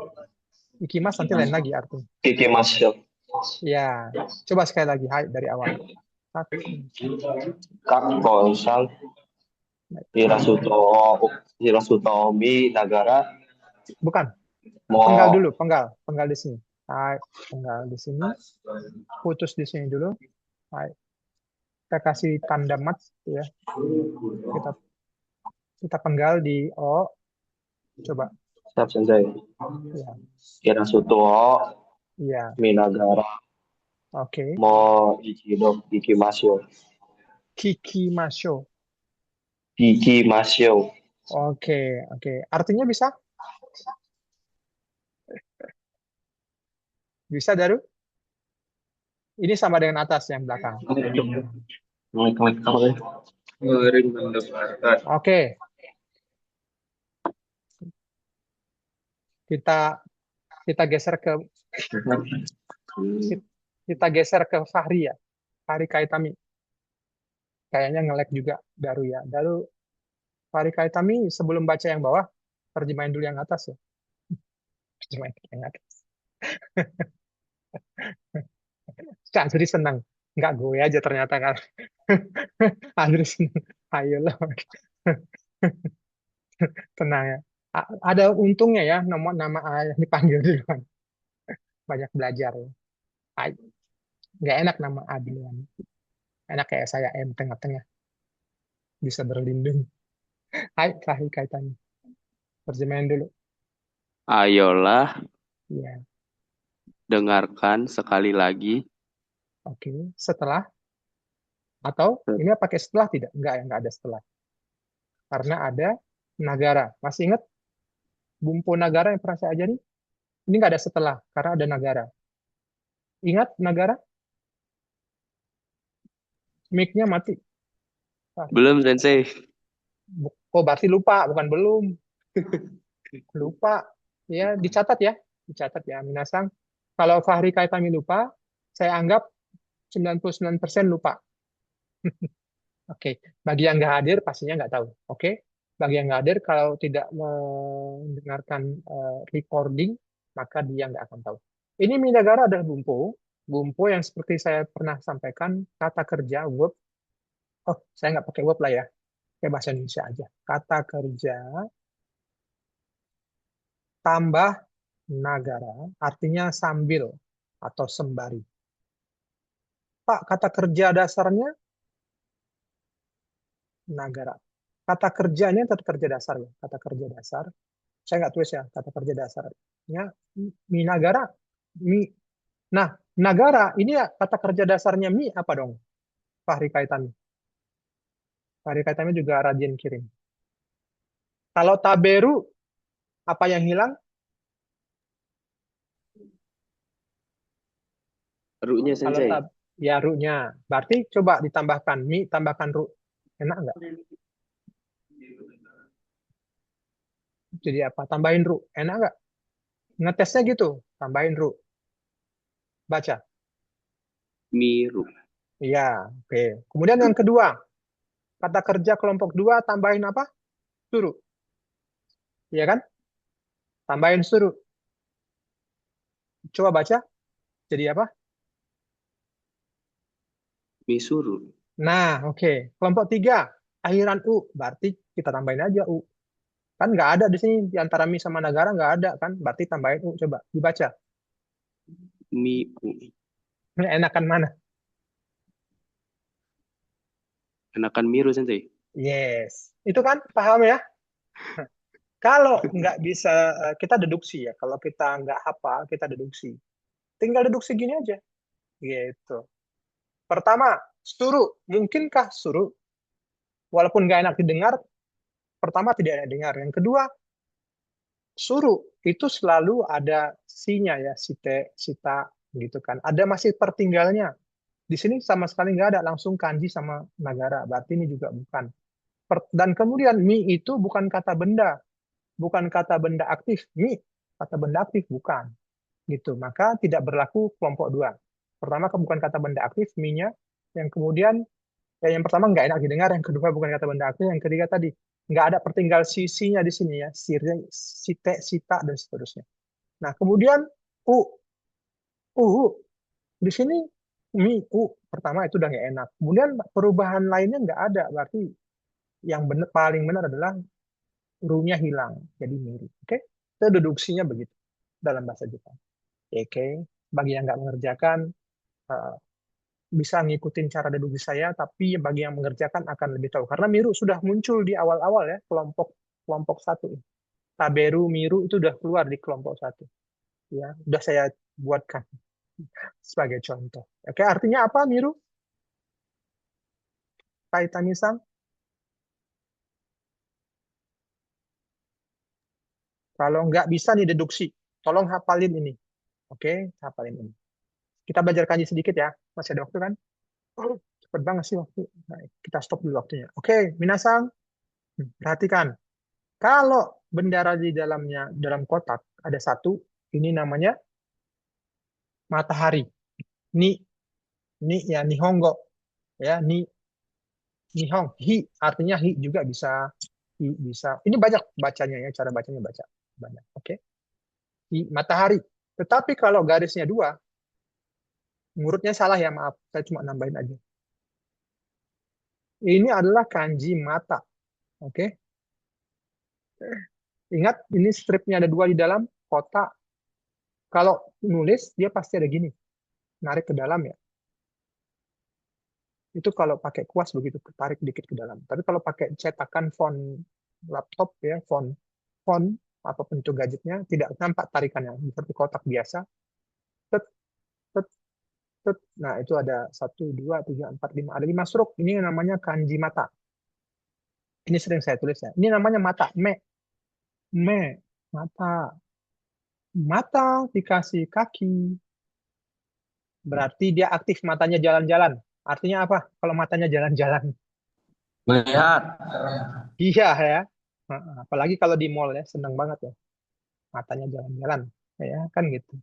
Ikimas nanti lain lagi artinya. Ikimasu. Ya, coba sekali lagi. Hai, dari awal. Kakonsang Hirasuto Minagara. Bukan. Mau Penggal dulu, penggal. Penggal di sini. Hai, penggal di sini. Putus di sini dulu. Hai. Kita kasih tanda mat ya. Kita penggal di O. Coba. Siap, Sensei. Ya. Hirasuto Iya. Minagara, Oke. mau Ichido Ikimasu. Kikimasho. Ikimasu. Oke. Artinya bisa? Bisa, Daru? Ini sama dengan atas yang belakang. Ngering mendengarkan. Oke. Kita geser ke Fahri ya. Fahri Kaitami. Kayaknya nge-lag juga Daru ya. Daru Fahri Kaitami sebelum baca yang bawah, terjemahin dulu yang atas ya. Terjemahin yang atas. Kak Azri senang. Nggak gue aja ternyata kan. Azri senang. Ayolah. Tenang ya. Ada untungnya ya nama ayah dipanggil duluan. Banyak belajar ya. Nggak enak nama Adrian. Enak kayak saya M tengah-tengah. Bisa berlindung. Hai, Fahri Kaitami. Terjemahin dulu. Ayolah, Iya. dengarkan sekali lagi. Oke. Setelah? Atau ini pakai setelah tidak? Enggak ada setelah. Karena ada nagara. Masih ingat bumpo nagara yang pernah saya ajari? Ini nggak ada setelah, karena ada nagara. Ingat nagara? Mic-nya mati. Belum, Sensei. Oh, berarti lupa, bukan belum. Lupa. Ya, dicatat ya. Dicatat ya, Minasang. Kalau Fahri Kaitami lupa, saya anggap 99% lupa. Oke. Bagi yang nggak hadir, pastinya nggak tahu. Oke. Bagi yang nggak hadir, kalau tidak mendengarkan recording, maka dia nggak akan tahu. Ini Minagara adalah bumpo. Bumpo yang seperti saya pernah sampaikan, kata kerja, verb. Oh, saya nggak pakai verb lah ya. Kayak bahasa Indonesia aja. Kata kerja tambah nagara, artinya sambil atau sembari. Pak, kata kerja dasarnya nagara. Kata kerjanya kata kerja dasar ya. Kata kerja dasar. Saya nggak tulis ya, kata kerja dasarnya. Minagara. Nah, nagara, ini ya kata kerja dasarnya mi apa dong? Fahri Kaitami. Fahri Kaitami juga rajin kirim. Kalau taberu, apa yang hilang? Ru-nya, Sensei. Ya, ru-nya. Berarti coba ditambahkan mi, tambahkan ru. Enak nggak? Jadi apa? Tambahin ru. Enak nggak? Ngetesnya gitu. Tambahin ru. Baca. Miru. Iya, oke. Kemudian yang kedua. Kata kerja kelompok 2 tambahin apa? Suru. Iya kan? Tambahin suru. Coba baca. Jadi apa? Misuru. Nah, oke. Kelompok 3. Akhiran U. Berarti kita tambahin aja U. Kan nggak ada di sini. Di antara mi sama nagara nggak ada kan? Berarti tambahin U. Coba dibaca. Miu. Enakan mana? Enakan miru, Sensei. Yes. Itu kan paham ya? Kalau nggak bisa, kita deduksi ya. Kalau kita nggak hafal, kita deduksi. Tinggal deduksi gini aja. Gitu. Pertama, suruh. Mungkinkah suruh? Walaupun nggak enak didengar, pertama tidak enak dengar. Yang kedua, suruh. Itu selalu ada sinya ya. Site, sita, gitu kan. Ada masih pertinggalnya. Di sini sama sekali nggak ada langsung kanji sama nagara, berarti ini juga bukan. Dan kemudian mi itu bukan kata benda, bukan kata benda aktif. Mi kata benda aktif bukan, gitu. Maka tidak berlaku kelompok dua. Pertama bukan kata benda aktif mi-nya, yang kemudian yang pertama nggak enak didengar, yang kedua bukan kata benda aktif, yang ketiga tadi nggak ada pertinggal sisinya di sini ya, site, sita dan seterusnya. Nah kemudian u di sini mi pertama itu udah nggak enak. Kemudian perubahan lainnya nggak ada, berarti yang benar paling benar adalah ru-nya hilang jadi miru. Oke, itu deduksinya begitu dalam bahasa Jepang. Oke, bagi yang nggak mengerjakan eh, bisa ngikutin cara deduksi saya, tapi bagi yang mengerjakan akan lebih tahu karena miru sudah muncul di awal-awal ya, kelompok satu. Taberu miru itu udah keluar di kelompok satu. Ya, udah saya buatkan sebagai contoh. Oke, artinya apa miru? Kaitani-san? Kalau nggak bisa nih deduksi, tolong hafalin ini. Oke, hafalin ini. Kita belajar kanji sedikit ya. Masih ada waktu kan? Oh, cepet banget sih waktu. Nah, kita stop dulu waktunya. Oke, minasan, perhatikan. Kalau bendera di dalam kotak ada satu, ini namanya matahari. Ni ya nihongo. Ya, nihong. Hi artinya hi juga bisa. Hi bisa. Ini banyak bacanya ya, cara bacanya baca. Banyak. Oke. Hi matahari. Tetapi kalau garisnya dua, ngurutnya salah ya, maaf. Saya cuma nambahin aja. Ini adalah kanji mata. Oke. Ingat, ini stripnya ada dua di dalam kotak. Kalau nulis, dia pasti ada gini. Narik ke dalam ya. Itu kalau pakai kuas begitu, tarik dikit ke dalam. Tapi kalau pakai cetakan font laptop ya, font apapun itu gadgetnya, tidak nampak tarikannya. Seperti kotak biasa. Tet, tet, tet. Nah, itu ada 1, 2, 3, 4, 5. Ada 5 stroke. Ini namanya kanji mata. Ini sering saya tulis ya. Ini namanya mata. Mata. Mata dikasih kaki. Berarti dia aktif, matanya jalan-jalan. Artinya apa? Kalau matanya jalan-jalan. Melihat. Iya ya. Apalagi kalau di mall ya, seneng banget ya. Matanya jalan-jalan. Ya, kan gitu.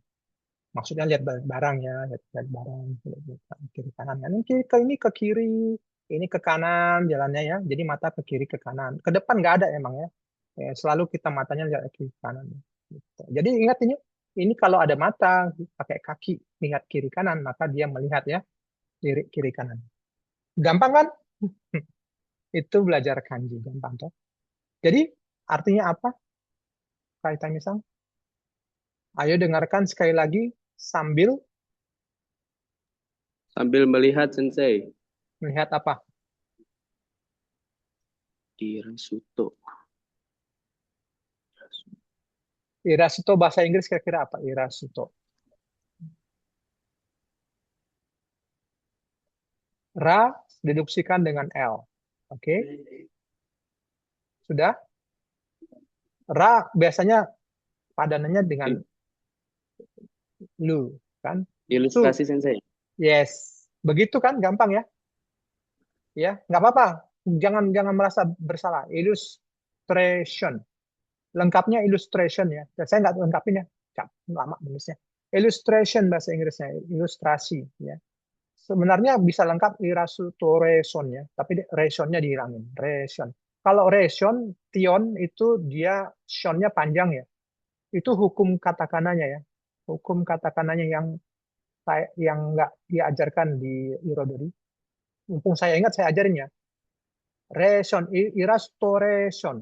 Maksudnya lihat barang ya, lihat barang. Kiri kanan. Ini ke kiri, ini ke kanan jalannya ya. Jadi mata ke kiri ke kanan. Ke depan nggak ada emang ya. Selalu kita matanya lihat ke kiri kanan. Gitu. Jadi ingat ini kalau ada mata pakai kaki lihat kiri kanan, maka dia melihat ya kiri kanan. Gampang kan? Itu belajar kanji, gampang toh. Jadi artinya apa? Kaitannya sang. Ayo dengarkan sekali lagi sambil melihat sensei. melihat apa? Irasuto. Irasuto bahasa Inggris kira-kira apa? Irasuto. Ra deduksikan dengan L. Oke? Sudah? Ra biasanya padanannya dengan lu, kan? Ilustrasi sensei. Yes. Begitu kan? Gampang ya? Ya, nggak apa-apa. Jangan merasa bersalah. Illustration. Lengkapnya illustration ya. Saya nggak lengkapin ya. Lama menulisnya. Illustration bahasa Inggrisnya. Ilustrasi ya. Sebenarnya bisa lengkap irasutoreson ya. Tapi rationnya dihilangin. Ration. Kalau ration, tion itu dia shonnya panjang ya. Itu hukum katakananya ya. Hukum katakananya yang nggak diajarkan di Irodori. Mumpung saya ingat, saya ajarin ya. Ration, irastoration.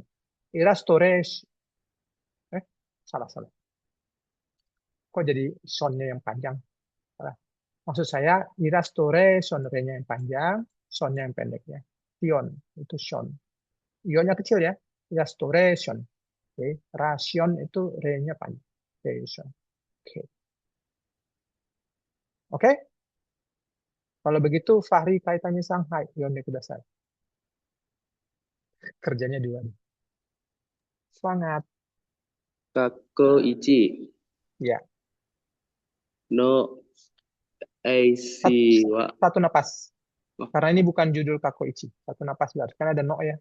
Irastoration. Salah. Kok jadi sonnya yang panjang? Salah. Maksud saya, irastoration, re-nya yang panjang, sonnya yang pendek ya. Tion, itu son. Ionnya kecil ya. Irastoration. Oke. Ration itu re-nya panjang. Ration. Oke. Oke? Kalau begitu, Fahri kaitannya Shanghai. Yonde kudasai. Kerjanya dua. Semangat. Kako ichi. Ya. No Eisi wa. Satu napas. Oh. Karena ini bukan judul Kakoichi. Satu napas berarti kan ada no ya.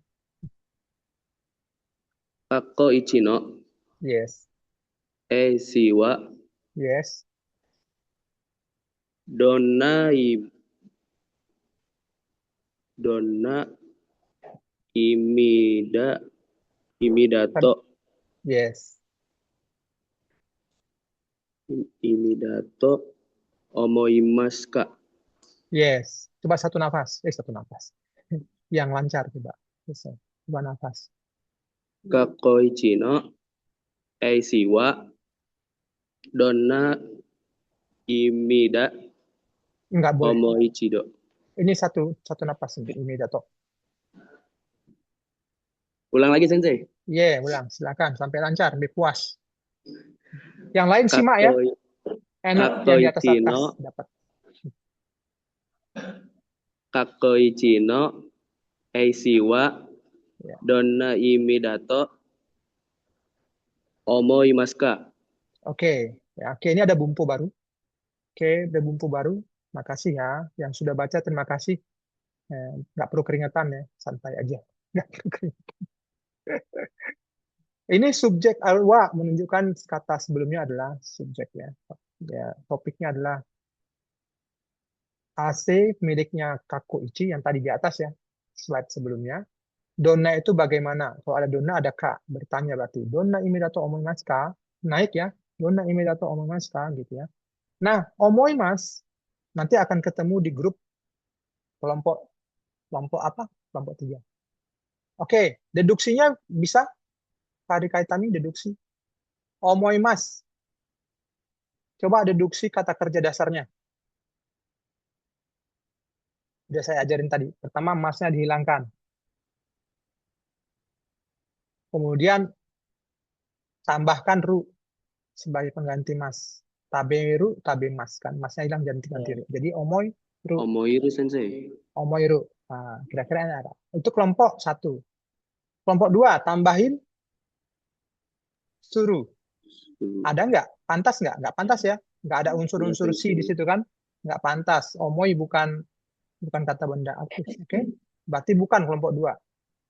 Kako ichi no. Yes. Eisi wa. Yes. Donna imidato. Yes. Imidato omoimasu ka. Yes. Coba satu nafas. Satu nafas. Yang lancar coba. Bisa. Coba nafas. Kakoichi no eisi wa donna Enggak boleh. omoichido. Ini satu nafas ini dato. Ulang lagi Sensei. Ulang. Silakan sampai lancar, lebih puas. Yang lain simak ya. Enak yang di atas dapat. Kakoichi no eisi wa donna imidato omoimasu ka. Oke, ini ada bumpu baru. Ada bumpu baru. Makasih ya, yang sudah baca terima kasih. Nggak perlu keringetan ya, santai aja. Nggak perlu keringetan. Ini subjek wa menunjukkan kata sebelumnya adalah subjek ya. Topiknya adalah AC miliknya Kakoichi yang tadi di atas ya, slide sebelumnya. Donna itu bagaimana? Kalau ada donna ada ka, bertanya berarti. Donna imidato omoimasu ka? Naik ya. Donna imidato omoimasu ka gitu ya. Nah, omoimasu nanti akan ketemu di grup kelompok apa? Kelompok 3. Oke, deduksinya bisa? Kari kaitami deduksi. Omoimasu. Coba deduksi kata kerja dasarnya. Udah saya ajarin tadi. Pertama, masnya dihilangkan. Kemudian tambahkan ru sebagai pengganti mas. Taberu, tabemas kan. Masnya hilang ganti ru. Jadi omoiru. Omoiru Sensei. Omoiru. Nah, kira-kira ini ada. Itu kelompok 1. Kelompok 2, tambahin suru. Ada nggak? Pantas nggak? Nggak pantas ya. Nggak ada unsur-unsur si di situ kan. Nggak pantas. Omoi bukan kata benda aktif. Oke? Berarti bukan kelompok 2.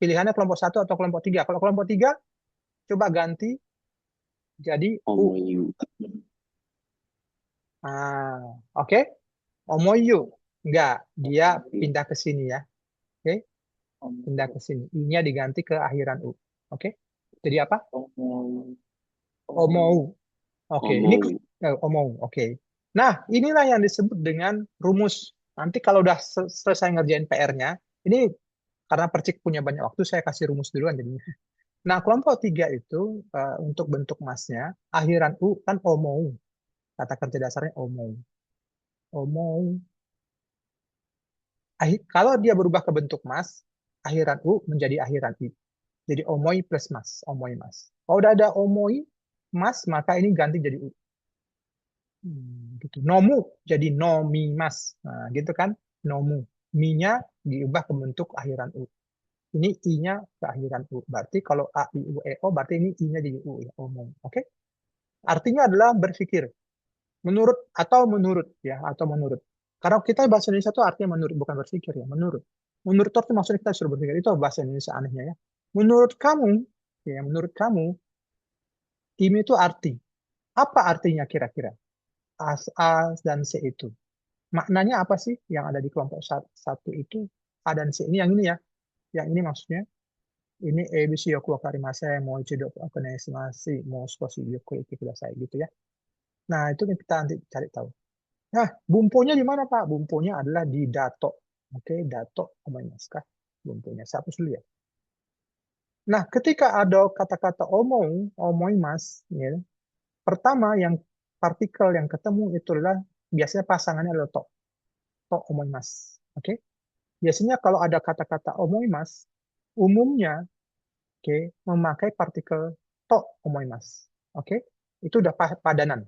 Pilihannya kelompok 1 atau kelompok 3. Kalau kelompok 3, coba ganti jadi u. Oke? Omoyu. Enggak, dia pindah ke sini ya. Oke? Pindah ke sini. I-nya diganti ke akhiran u. Oke? Jadi apa? Omou. Oke, ini omou. Oke. Nah, inilah yang disebut dengan rumus. Nanti kalau udah selesai ngerjain PR-nya, ini karena Percik punya banyak waktu, saya kasih rumus duluan jadinya. Nah, kelompok 3 itu untuk bentuk masnya, akhiran u kan omou. Kata kerja dasarnya omou. Omou. Kalau dia berubah ke bentuk mas, akhiran u menjadi akhiran i. Jadi omoi plus mas, omoi mas. Kalau udah ada omoi mas, maka ini ganti jadi u. Gitu. Nomu jadi nomi mas. Nah, gitu kan? Nomu. Mi-nya diubah ke bentuk akhiran u. Ini i-nya ke akhiran u. Berarti kalau a, i, u, e, o, berarti ini i-nya jadi u ya, omong. Oke? Artinya adalah berpikir. Menurut ya, atau menurut. Karena kita bahasa Indonesia itu artinya menurut, bukan berpikir ya, menurut. Menurut itu maksudnya kita suruh berpikir. Itu bahasa Indonesia anehnya ya. Menurut kamu, ini itu arti. Apa artinya kira-kira? A dan C itu. Maknanya apa sih yang ada di kelompok 1 itu? A dan C ini yang ini ya. Yang ini maksudnya. Ini ABC yoku wakarimasen, mau ichido okaneshimasi, mau skoshi yoku ite kudasai gitu ya. Nah, itu kita nanti cari tahu. Nah, bumpunya di mana, Pak? Bumpunya adalah di dato. Oke, dato omoimasu ka? Bumpunya. Saya hapus dulu ya. Nah, ketika ada kata-kata omoimasu, ya, pertama yang partikel yang ketemu itu adalah biasanya pasangannya adalah to. To omoimasu. Oke? Biasanya kalau ada kata-kata omoimasu, umumnya memakai partikel to omoimasu. Oke? Itu udah padanan.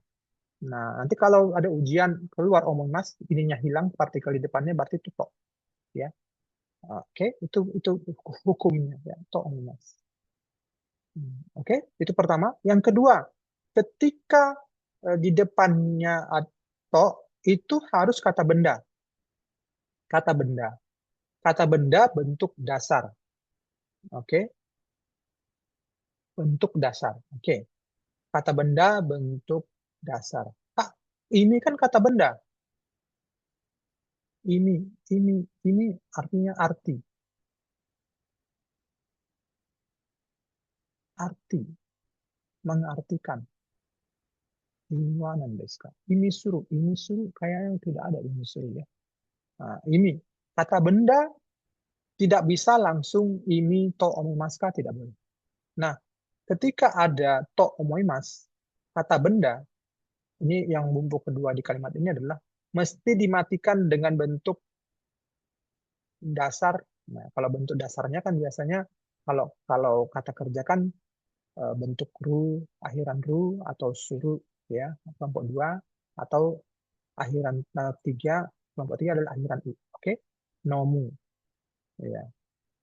Nah, nanti kalau ada ujian keluar omoimasu, ininya hilang, partikel di depannya berarti itu to. Ya. Oke, itu hukumnya ya, to omoimasu. Oke, itu pertama. Yang kedua, ketika di depannya to itu harus kata benda. Kata benda. Kata benda bentuk dasar. Oke. Bentuk dasar. Oke. Kata benda bentuk dasar. Ah, ini kan kata benda. Ini artinya arti. Arti. Mengartikan. Iwanan desu ka? Ini suruh kayaknya tidak ada ini suruh ya. Nah, ini kata benda tidak bisa langsung ini to omoimasu ka, tidak boleh. Nah, ketika ada to omoimasu, kata benda, ini yang bumbu kedua di kalimat ini adalah mesti dimatikan dengan bentuk dasar. Nah, kalau bentuk dasarnya kan biasanya kalau kata kerja kan bentuk ru, akhiran ru atau suru ya, kelompok 2 atau akhiran 3, kelompok 3 adalah akhiran u. Oke? Nomu. Ya.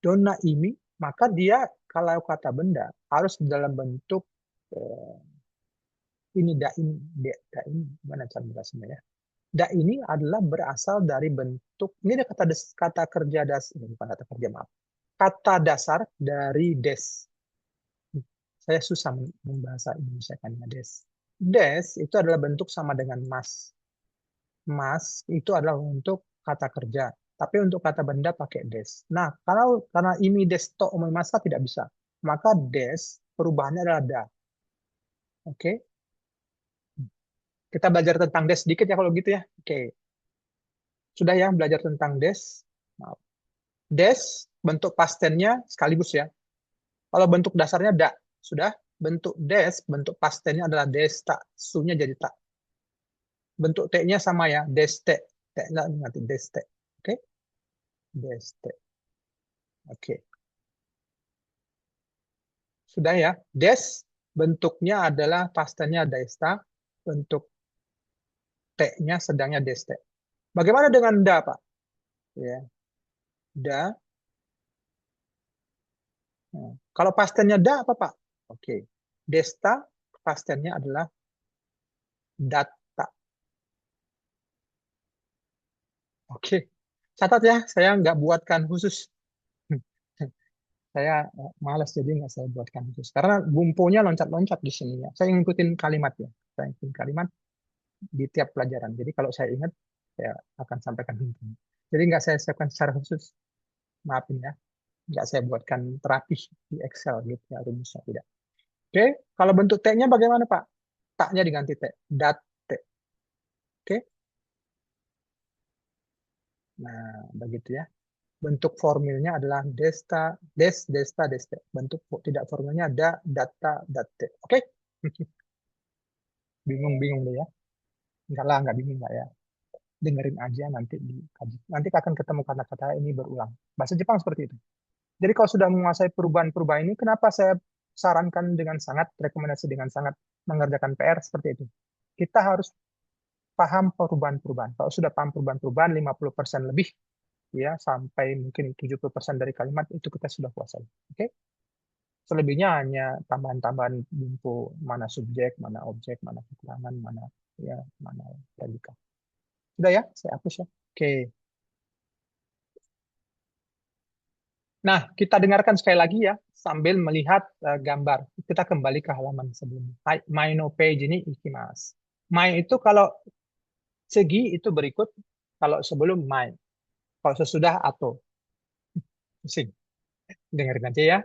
Donna ini, maka dia kalau kata benda harus dalam bentuk ini da ini, gimana cara menjelaskannya ya? Da ini adalah berasal dari bentuk, ini ada kata kerja dasar, ini bukan kata kerja, maaf. Kata dasar dari des. Saya susah membahasa Indonesia kan ya, des. Des itu adalah bentuk sama dengan mas. Mas itu adalah untuk kata kerja. Tapi untuk kata benda pakai des. Nah, karena ini des to omoimasu tidak bisa. Maka des perubahannya adalah da. Oke. Kita belajar tentang des sedikit ya kalau gitu ya. Oke. Sudah ya belajar tentang des. Maaf. Des bentuk pastennya sekaligus ya. Kalau bentuk dasarnya da. Sudah. Bentuk des, bentuk pastennya adalah desta. Su-nya jadi tak. Bentuk T-nya sama ya. Deste. T-nya nanti deste. Oke. Deste. Oke. Sudah ya. Des bentuknya adalah pastennya desta. Bentuk T-nya sedangnya deste. Bagaimana dengan da, Pak? Ya. Da. Nah, kalau pastennya da apa, Pak? Oke. Desta pastennya adalah data. Oke. Catat ya, saya nggak buatkan khusus. Saya malas jadi nggak saya buatkan khusus. Karena bumpunya loncat-loncat di sini ya. Saya ngikutin kalimat ya. Saya ngikutin kalimat di tiap pelajaran. Jadi kalau saya ingat, saya akan sampaikan bumpunya. Jadi nggak saya siapkan secara khusus. Maafin ya. Nggak saya buatkan terapih di Excel gitu ya, rumusnya tidak. Oke, kalau bentuk T-nya bagaimana, Pak? Tak-nya diganti T. Dat T. Oke. Nah, begitu ya. Bentuk formilnya adalah desta, desta, deste. Bentuk tidak formilnya da, data, datte. Oke? Bingung-bingung deh ya. Enggak lah, enggak bingung lah ya. Dengerin aja nanti dikaji. Nanti akan ketemu kata-kata ini berulang. Bahasa Jepang seperti itu. Jadi kalau sudah menguasai perubahan-perubahan ini, kenapa saya sarankan dengan sangat, rekomendasi dengan sangat mengerjakan PR seperti itu. Kita harus paham perubahan-perubahan. Kalau sudah paham perubahan-perubahan 50% lebih, ya sampai mungkin 70% dari kalimat itu kita sudah kuasai. Oke? Selebihnya hanya tambahan-tambahan bumbu mana subjek, mana objek, mana keterangan, mana ya, mana predikat. Sudah ya, saya hapus ya. Oke. Nah, kita dengarkan sekali lagi ya, sambil melihat gambar. Kita kembali ke halaman sebelumnya. Mai no page ini ikimasu. Mai itu kalau segi itu berikut, kalau sebelum mai. Kalau sesudah atau. Pusing. Dengerin aja ya.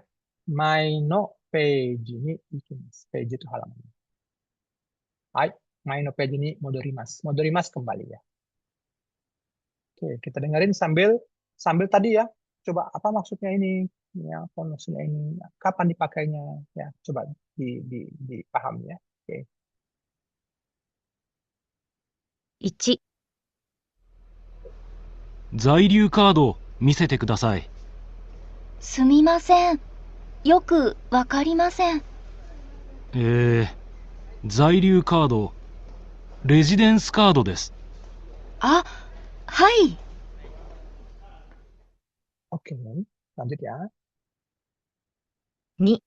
Mai no page ini ikimasu. Page itu halaman. Hai, mai no page ini modorimasu. Modorimasu kembali ya. Oke, kita dengerin sambil tadi ya. Coba apa maksudnya ini? Ya, apa maksudnya ini? Kapan dipakainya? Ya, coba dipahami ya. Oke. 1、在留カード見せてください。すみません。よくわかりません。在留カード、レジデンスカードです。あ、はい。Oke, lanjut ya. 2、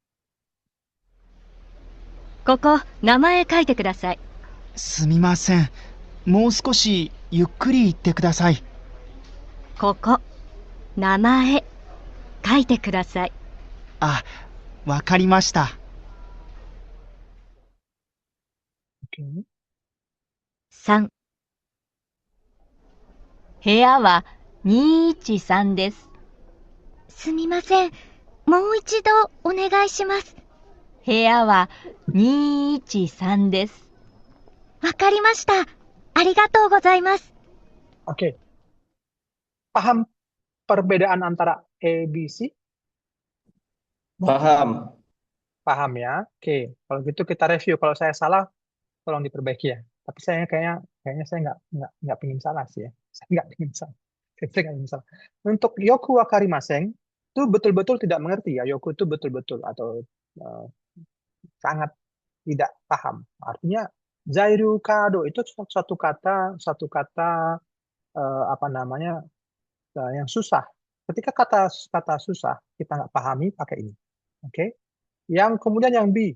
ここ、名前書いてください。すみません。もう少しゆっくり言ってください。ここ、名前、書いてください。あ、わかりました。Oke. 3、部屋は213です。すみません。もう一度お願いします。部屋は213です。わかりました。ありがとうございます。 Oke. Paham perbedaan antara A, B, C? Paham. Paham ya? Oke. Kalau gitu kita review. Kalau saya salah, tolong diperbaiki ya. Tapi saya kayaknya saya nggak pingin salah sih ya. Saya nggak pingin salah. Saya nggak pingin salah. Untuk yoku wakarimasen itu betul-betul tidak mengerti ya. Yoku itu betul-betul atau eh, sangat tidak paham. Artinya zairu kado itu suatu kata apa namanya yang susah. Ketika kata susah kita nggak pahami pakai ini. Oke. Yang kemudian yang B,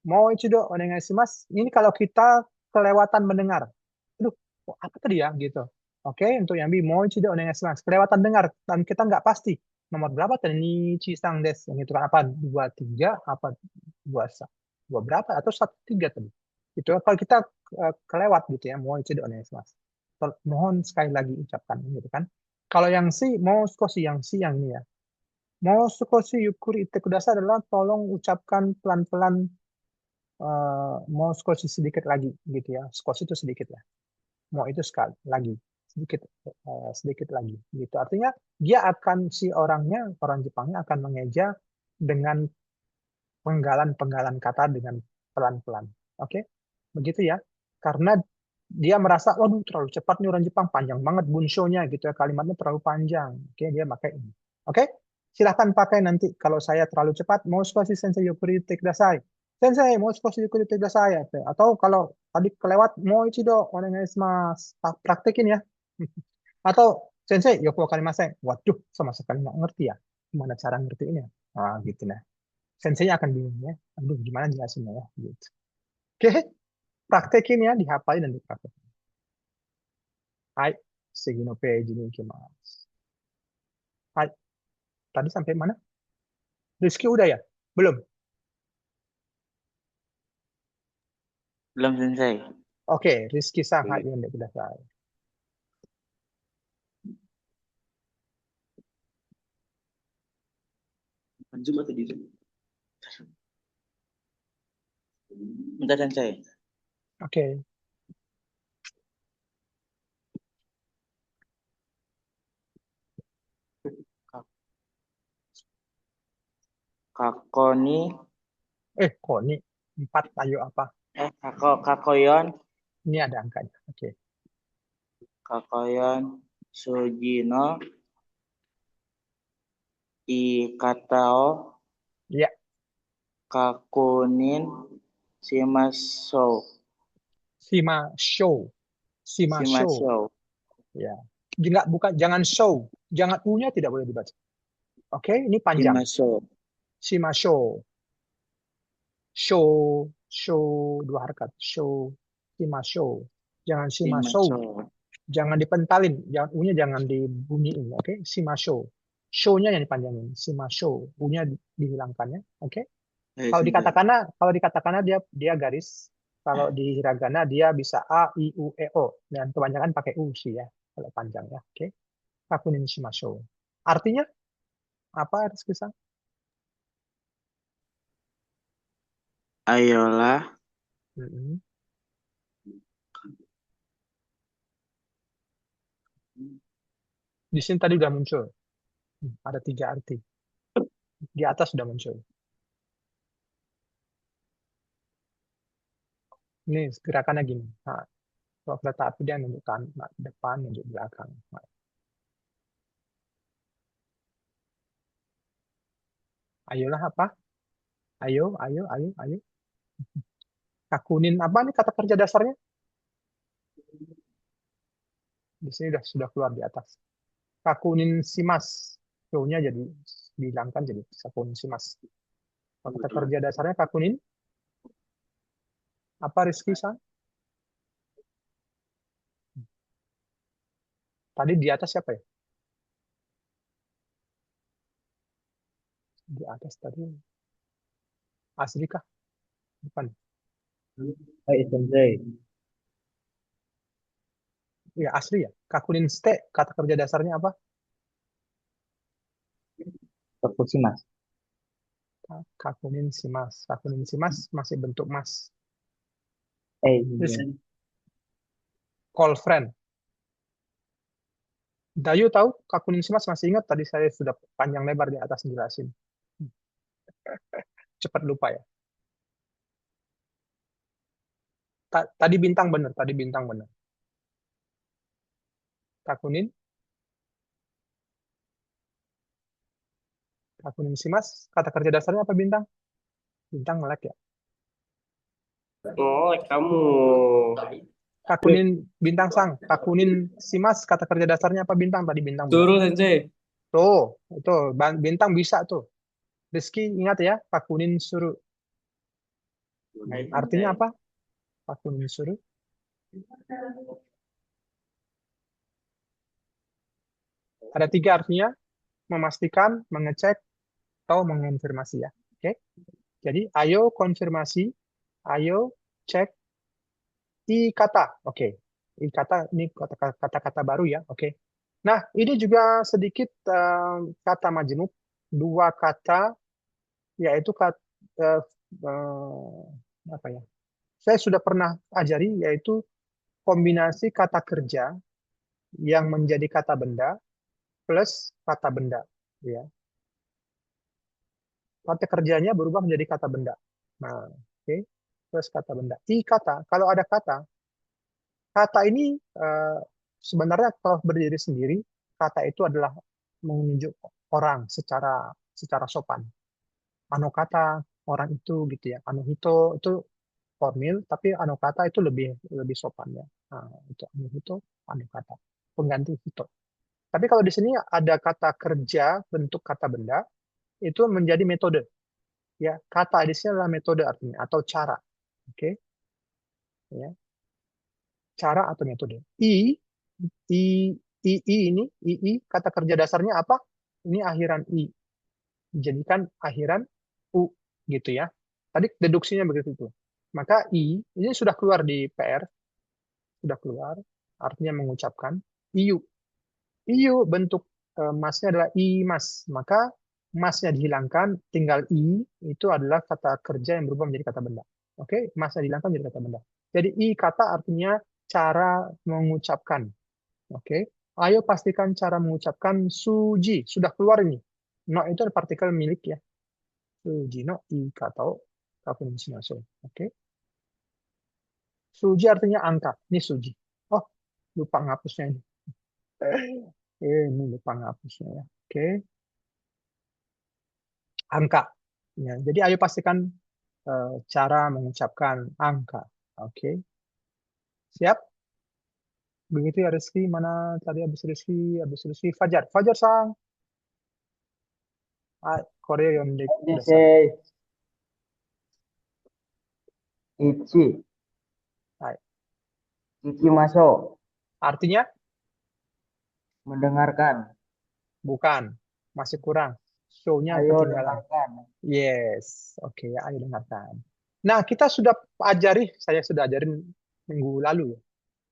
mau ichido onegaishimasu. Ini kalau kita kelewatan mendengar. Aduh, apa tadi ya gitu. Oke, untuk yang B, mau ichido onegaishimasu. Kelewatan dengar dan kita nggak pasti nomor berapa tadi Nichi-san desu. Yang itu kan apa? 23 apa 2 berapa atau 13 tadi. Itu kalau kita kelewat gitu ya, mau ichido onegaishimasu. Mohon sekali lagi ucapkan gitu kan. Kalau yang C, mau skoshi yang C yang ini ya. Mau skoshi yukuri itte kudasai adalah tolong ucapkan pelan-pelan mau skoshi sedikit lagi gitu ya. Skoshi itu sedikit ya. Mau itu sekali lagi sedikit lagi gitu. Artinya dia akan si orangnya orang Jepangnya akan mengeja dengan penggalan kata dengan pelan-pelan. Oke? Begitu ya. Karena dia merasa waduh terlalu cepat nih orang Jepang, panjang banget bunshonya gitu ya, kalimatnya terlalu panjang. Oke, dia pakai ini. Oke? Silahkan pakai nanti kalau saya terlalu cepat, mau skoshi sensei yukuri itte kudasai. Sensei, mau skoshi yukuri itte kudasai. Atau kalau tadi kelewat, mau ichido onegaishimasu. Praktekin ya. Atau sensei, yoku wakarimasen. Waduh, sama sekali nggak ngerti ya. Gimana cara ngertiinnya? Nah, gitu nah. Sensei akan bingung ya. Aduh, gimana jelasinnya ya? Gitu. Oke, praktekin ya, dihafalin dan dipraktekin. Hai, segi no peji ni ikimasu. Hai, tadi sampai mana? Rizky udah ya? Belum? Belum sensei. Oke, Rizky-san, hai, yonde kudasai. Zoom atau di Zoom? Bentar sensei. Oke. Kakoni, Kok ini 4, ayo apa? kakoyon, Ini ada angkanya. Oke. kakoyon, sujino, ikatao, Ya, kakunin, shimasho, Shimasho. Shimasho. shimasho, Ya. Bukan, jangan show. Jangan U-nya tidak boleh dibaca. Oke, ini panjang. shimasho, Shimasho. Show 2 harakat. Show. Shimasho. Jangan shimasho. shimasho, Jangan dipentalin. U-nya jangan dibunyiin. Oke, shimasho. Show-nya yang dipanjangin. Shimasho. U-nya dihilangkan ya. Oke. Kalau di katakana dia garis. Kalau di hiragana dia bisa A, I, U, E, O. Dan kebanyakan pakai U sih ya. Kalau panjang ya. Oke. Kakunin shimasho. Artinya apa Rizky-san? ayolah, Mm-mm. Di sini tadi udah muncul. Ada 3 arti. Di atas sudah muncul. Ini gerakannya gini. Nah, kalau kereta api dia nunjuk depan, nunjuk belakang. Nah, ayolah apa? Ayo. Kakunin apa nih kata kerja dasarnya? Di sini sudah keluar di atas. Kakunin simas. Show-nya jadi dihilangkan jadi kakunin simas. Kalau kata kerja dasarnya kakunin apa Rizky-san? Tadi di atas siapa ya? Di atas tadi asli kah? Bukan. Hai sensei. Ya asli ya. Kakunin ste kata kerja dasarnya apa? Tokushi-mas. Kakunin simas. Kakunin simas masih bentuk mas. Terus Iya. call friend. Dayu tahu kakunin simas masih ingat tadi saya sudah panjang lebar di atas jelasin. Cepat lupa ya. Tadi bintang bener, tadi bintang bener. Kakunin. Kakunin simas. Kata kerja dasarnya apa bintang? Bintang melek ya. Oh, kamu. Kakunin bintang sang. Kakunin simas kata kerja dasarnya apa bintang? Tadi bintang bener. Suruh sensei. Tuh, itu bintang bisa tuh. Rizky ingat ya, kakunin suruh. Artinya apa? Kakunin suruh. Ada 3 artinya, memastikan, mengecek, atau mengonfirmasi ya. Oke. Jadi ayo konfirmasi, ayo cek kata. Oke. Kata ini kata-kata baru ya. Oke. Nah, ini juga sedikit kata majemuk, 2 kata yaitu kata apa ya? Saya sudah pernah ajari yaitu kombinasi kata kerja yang menjadi kata benda plus kata benda ya. Kata kerjanya berubah menjadi kata benda. Nah, oke. Plus kata benda. Kata, kalau ada kata ini sebenarnya kalau berdiri sendiri, kata itu adalah menunjuk orang secara sopan. Ano kata orang itu gitu ya. Ano hito itu formil, tapi ano kata itu lebih sopan ya. Nah, itu ano hito, ano kata. Pengganti hito. Tapi kalau di sini ada kata kerja bentuk kata benda, itu menjadi metode. Ya, kata di sini adalah metode artinya atau cara. Oke. Ya. Cara atau metode. I ini kata kerja dasarnya apa? Ini akhiran i. Jadikan akhiran u gitu ya. Tadi deduksinya begitu tuh. Maka i ini sudah keluar di PR, sudah keluar, artinya mengucapkan iu. Iu bentuk masnya adalah i mas, maka masnya dihilangkan, tinggal i itu adalah kata kerja yang berubah menjadi kata benda. Oke, masnya dihilangkan menjadi kata benda. Jadi i kata artinya cara mengucapkan. Oke, ayo pastikan cara mengucapkan suji sudah keluar ini. No itu adalah partikel milik ya. Suji no i kata kakun shimashou. Oke. Suji artinya angka. Ini suji. Oh, lupa ngapusnya ini. Ini lupa ngapusnya ya. Oke. Angka. Ya, jadi ayo pastikan cara mengucapkan angka. Oke. Siap? Begitu ya Rizky. Mana tadi habis Rizky? Habis Rizky. Fajar. Fajar sang. Korea Yonde. Sensei. Ichi. Hai. Ikimasho. Artinya? Mendengarkan. Bukan. Masih kurang. Show-nya Ayo ketinggalan. dengarkan. Yes. Oke, ayo dengarkan. Nah, kita sudah saya sudah ajarin minggu lalu ya.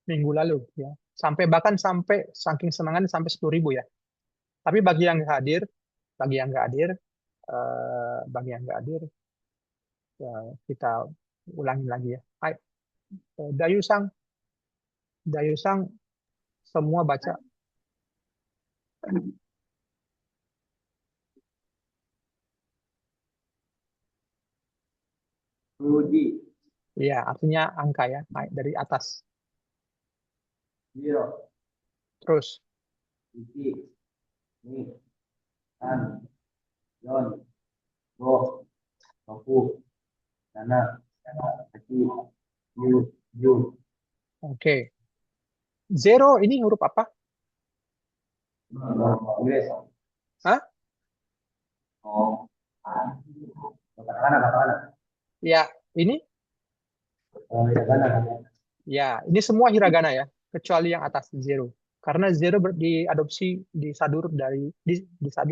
Minggu lalu ya. Bahkan sampai saking senangannya sampai 10.000 ya. Tapi bagi yang nggak hadir, bagi yang nggak hadir, ya, kita ulangi lagi ya. Hai, Dayu Sang, semua baca. Fuji. Iya, artinya angka ya, hai, dari atas. Zero. Terus, Ichi. Ni. San. Yon. Go. Toku. Dana. Hachi. Yu. Yu. oke. Zero ini huruf apa? Inggris. Hah? Oh. Katakana. Ya, ini? Oh, hiragana. Ya, ini semua hiragana ya, kecuali yang atas zero. Karena zero disadur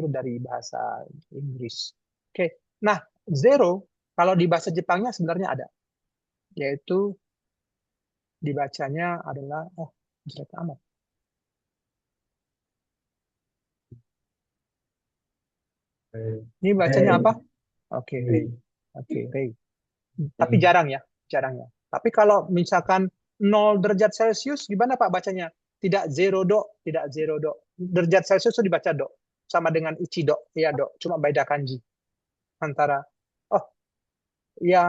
dari bahasa Inggris. Oke. Nah, zero kalau di bahasa Jepangnya sebenarnya ada, yaitu dibacanya adalah jelek amat. Ini bacanya apa? Oke, rei. Oke, rei. Tapi jarang ya. Tapi kalau misalkan 0 derajat Celcius, gimana Pak bacanya? Tidak 0 do, tidak 0 do. Derajat Celcius itu dibaca do. Sama dengan ichi do, ya do. Cuma beda kanji. Antara, ya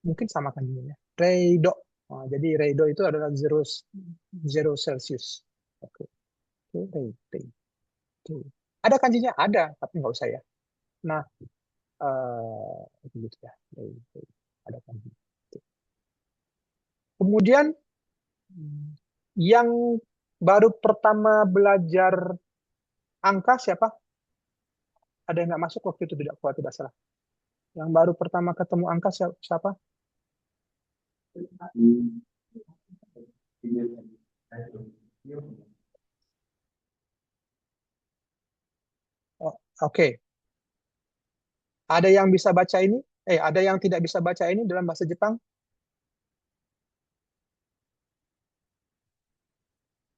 mungkin sama kanjinya. Rei do. Nah, jadi rei do itu adalah 0 Celcius. Oke, rei. Oke. Ada kanjinya? Ada, tapi nggak usah ya. Nah, gitu ya. Ada kanji. Kemudian yang baru pertama belajar angka siapa? Ada yang nggak masuk waktu itu kalau tidak salah. Yang baru pertama ketemu angka siapa? Oke. Ada yang bisa baca ini? Ada yang tidak bisa baca ini dalam bahasa Jepang?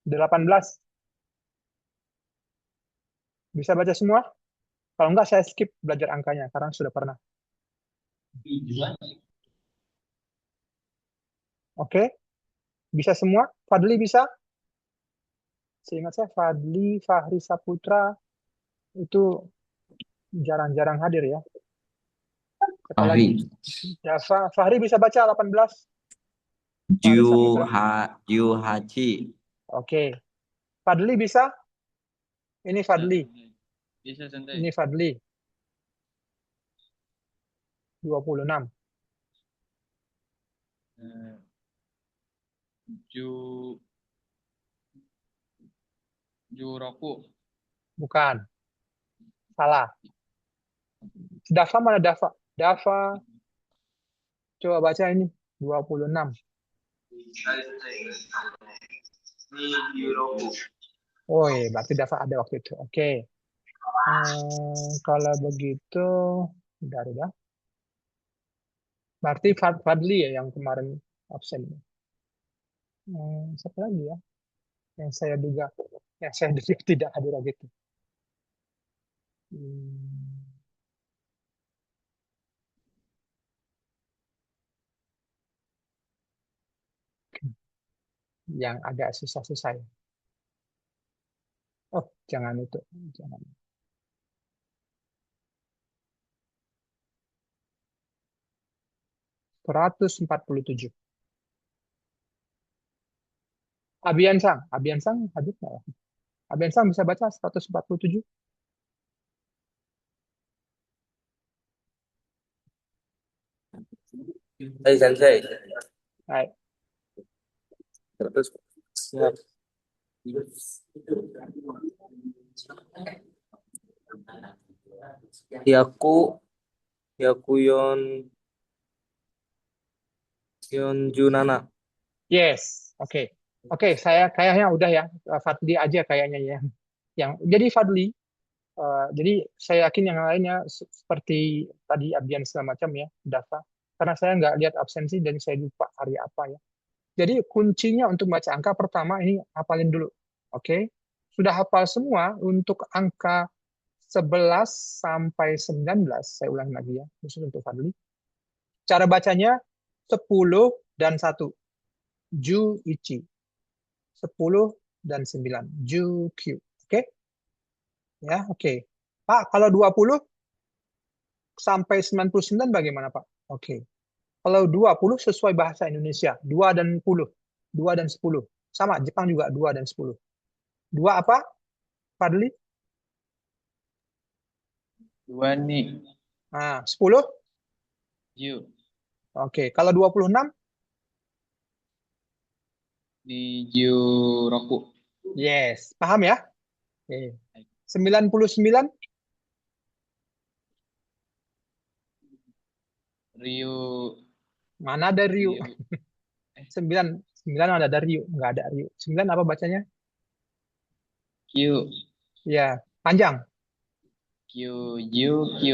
18. Bisa baca semua? Kalau enggak, saya skip belajar angkanya, karena sudah pernah. Oke. Bisa semua? Fadli bisa? Seingat saya, Fadli, Fahri Saputra, itu jarang-jarang hadir ya. Fahri. Fahri bisa baca 18? Juhachi. Oke. Fadli bisa? Ini Fadli. Bisa santai. Ini Fadli. 26. Juroku. Bukan. Salah. Dafa mana Dafa? Dafa. Coba baca ini. 26. Oh iya, berarti Dafa ada waktu itu. Oke. Kalau begitu, udah. Berarti Fadli ya yang kemarin absen. Siapa lagi ya? Yang saya duga tidak hadir gitu. Yang agak susah-susah ya. Oh, jangan itu. Jangan. (147). Abian Sang hadir nggak? Abian Sang bisa baca 147? Hai Sensei. Hai. Terus Yakuyon Junana. Yes, oke. Oke, saya kayaknya udah ya. Fadli aja kayaknya ya. Jadi Fadli, jadi saya yakin yang lainnya seperti tadi Abian segala macam ya, Dafa. Karena saya nggak lihat absensi dan saya lupa hari apa ya. Jadi kuncinya untuk baca angka pertama ini hafalin dulu. Oke. Sudah hafal semua untuk angka 11 sampai 19, saya ulangi lagi ya, khusus untuk Fadli. Cara bacanya 10 dan 1. Ju ichi. 10 dan 9. Ju Q. Oke? Ya, oke. Pak, kalau 20 sampai 99 bagaimana, Pak? Oke. Kalau 20 sesuai bahasa Indonesia, 2 dan 10. 2 dan 10. Sama, Jepang juga 2 dan 10. 2 apa, Fadli? 2 nih. Nah, 10? Ju. Oke, kalau 26? Di Juroku. Yes, paham ya? Oke. 99? Ryu. Mana ada Ryu? 9 9 ada Ryu, nggak ada Ryu. 9 apa bacanya? Q. Ya, panjang. Q, U, Q.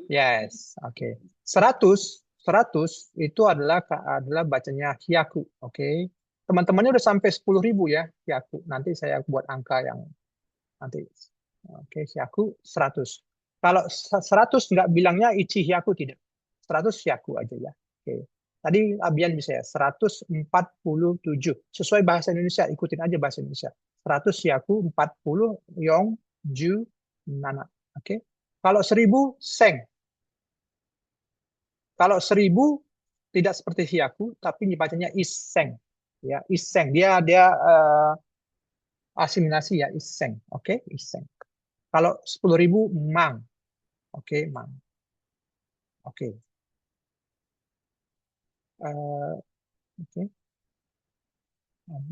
Yes, oke. 100 itu adalah bacanya hyaku, oke. Teman-temannya udah sampai 10.000 ya, hyaku. Nanti saya buat angka yang nanti. Oke, hyaku 100. Kalau 100 nggak bilangnya ichi hyaku tidak. 100 hyaku aja ya. Oke. Tadi Abian bisa ya, 147. Sesuai bahasa Indonesia, ikutin aja bahasa Indonesia. 100 hyaku 40 yong ju nana. Oke. Kalau 1000 seng. Kalau 1000 tidak seperti hyaku, tapi dibacanya iseng. Ya, iseng. Dia asimilasi ya, iseng. Oke, iseng. Kalau 10.000 mang. Oke, mang. Oke. Oke.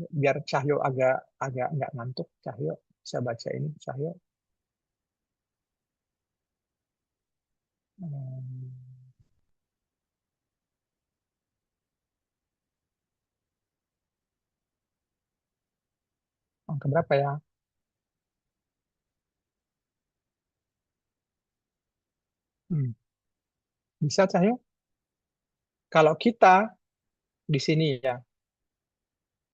Biar Cahyo agak nggak ngantuk, Cahyo bisa baca ini, Cahyo. Angka berapa ya? Bisa Cahyo? Kalau kita di sini ya,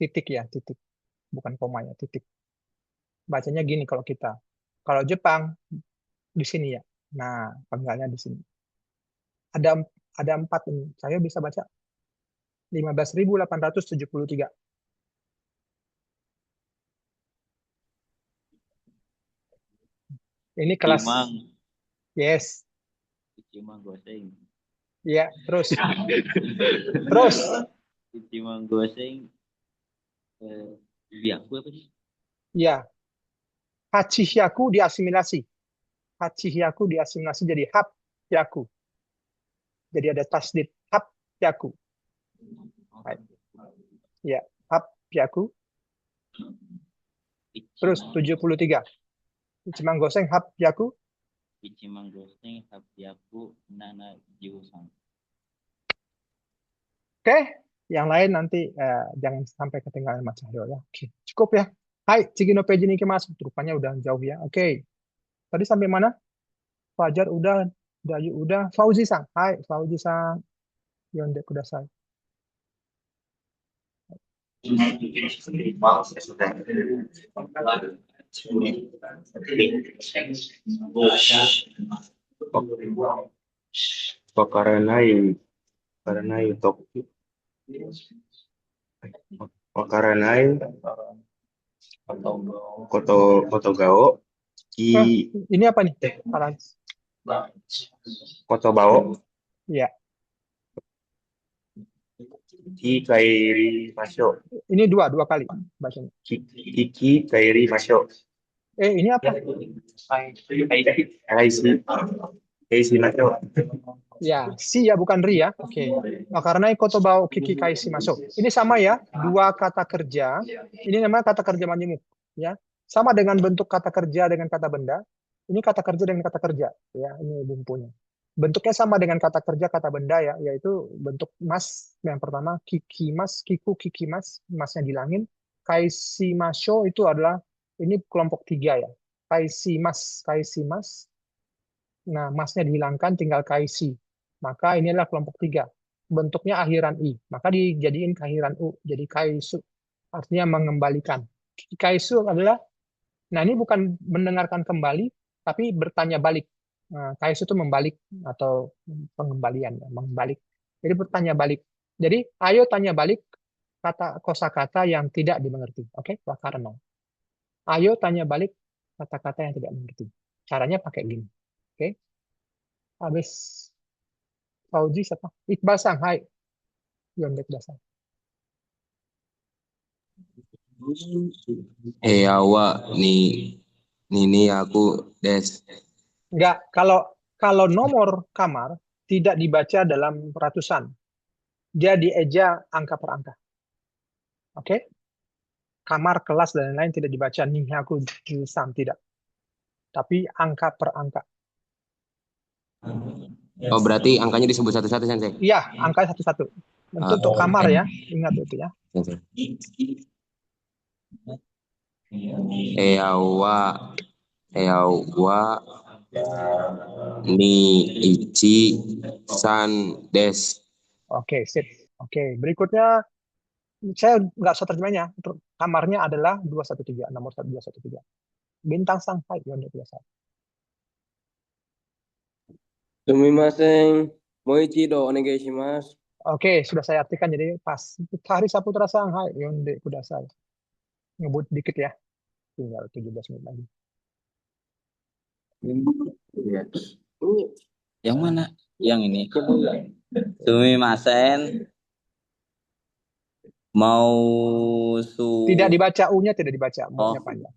titik ya, titik. Bukan koma ya, titik. Bacanya gini kalau kita. Kalau Jepang di sini ya. Nah, panggalnya di sini. Ada 4 ini. Saya bisa baca 15.873. Ini kelas. Cimang. Yes. Cimang goseng. Iya, terus. Terus. Cimang goseng. Biaku apa sih? Iya. Hachihyaku diasimilasi. Hachihyaku diasimilasi jadi hapyaku. Jadi ada tasdid hapyaku. Ya, hapyaku. Terus 73. Cimang goseng hapyaku. Cimang goseng hapyaku nana jusan. Oke, yang lain nanti jangan sampai ketinggalan Mas Cahyo ya. Oke, cukup ya. Hai, Chigi no peji ni ikimasu. Rupanya udah jauh ya. Oke. Tadi sampai mana? Fajar udah, Dayu udah, Fauzi-san. Hai, Fauzi-san. Yonde kudasai. Wakaranai toku. Wakaranai kotogao Ini apa nih? kotobao Iya. ki kairi masho. Ini dua kali bacanya. Kiki kairi masho. Ini apa? Kaisi masho. Ya, si ya bukan ri ya. Oke. Nah, karena kotobao kiki kaisi masuk. Ini sama ya, dua kata kerja. Ini namanya kata kerja majemuk, ya. Sama dengan bentuk kata kerja dengan kata benda. Ini kata kerja dengan kata kerja, ya. Ini bumpunya. Bentuknya sama dengan kata kerja kata benda ya, yaitu bentuk mas yang pertama kikimas, kiku kikimas, masnya dihilangin. Kaisi masho itu adalah ini kelompok 3 ya. Kaisimas. Nah, masnya dihilangkan tinggal kaisi. Maka inilah kelompok 3. Bentuknya akhiran i. Maka dijadiin akhiran u. Jadi kaisu. Artinya mengembalikan. Kaisu adalah, nah ini bukan mendengarkan kembali, tapi bertanya balik. Nah, kaisu itu membalik atau pengembalian. Mengembalik. Jadi bertanya balik. Jadi ayo tanya balik kosakata yang tidak dimengerti. Oke? Karena. Ayo tanya balik kata-kata yang tidak dimengerti. Caranya pakai gini. Oke? Habis Fauzi siapa? Iqbal Sang, hai. Yonde kudasai. Awa ni aku des. Enggak, kalau nomor kamar tidak dibaca dalam ratusan. Dia dieja angka per angka. Oke? Kamar, kelas dan lain-lain tidak dibaca nihaku jusan tidak. Tapi angka per angka. Oh, berarti angkanya disebut satu-satu, Sensei? Iya, angka satu-satu. Itu untuk kamar ya, ingat itu ya. Eawa ni ichi san des. Oke, sip. Oke, berikutnya saya nggak usah terjemahnya. Untuk kamarnya adalah 213, nomor 213. Bintang Shanghai, Yonde biasa. Sumimasen, moichido onegai shimasu. Oke, sudah saya artikan jadi pas. Hari Saputra Shanghai, Yonde Kudasai. Ngebut dikit ya. Tinggal 17 menit lagi. Iya. Yang mana? Yang ini. Sumimasen. Mau Tidak dibaca U-nya, tidak dibaca. Oh. U-nya panjang.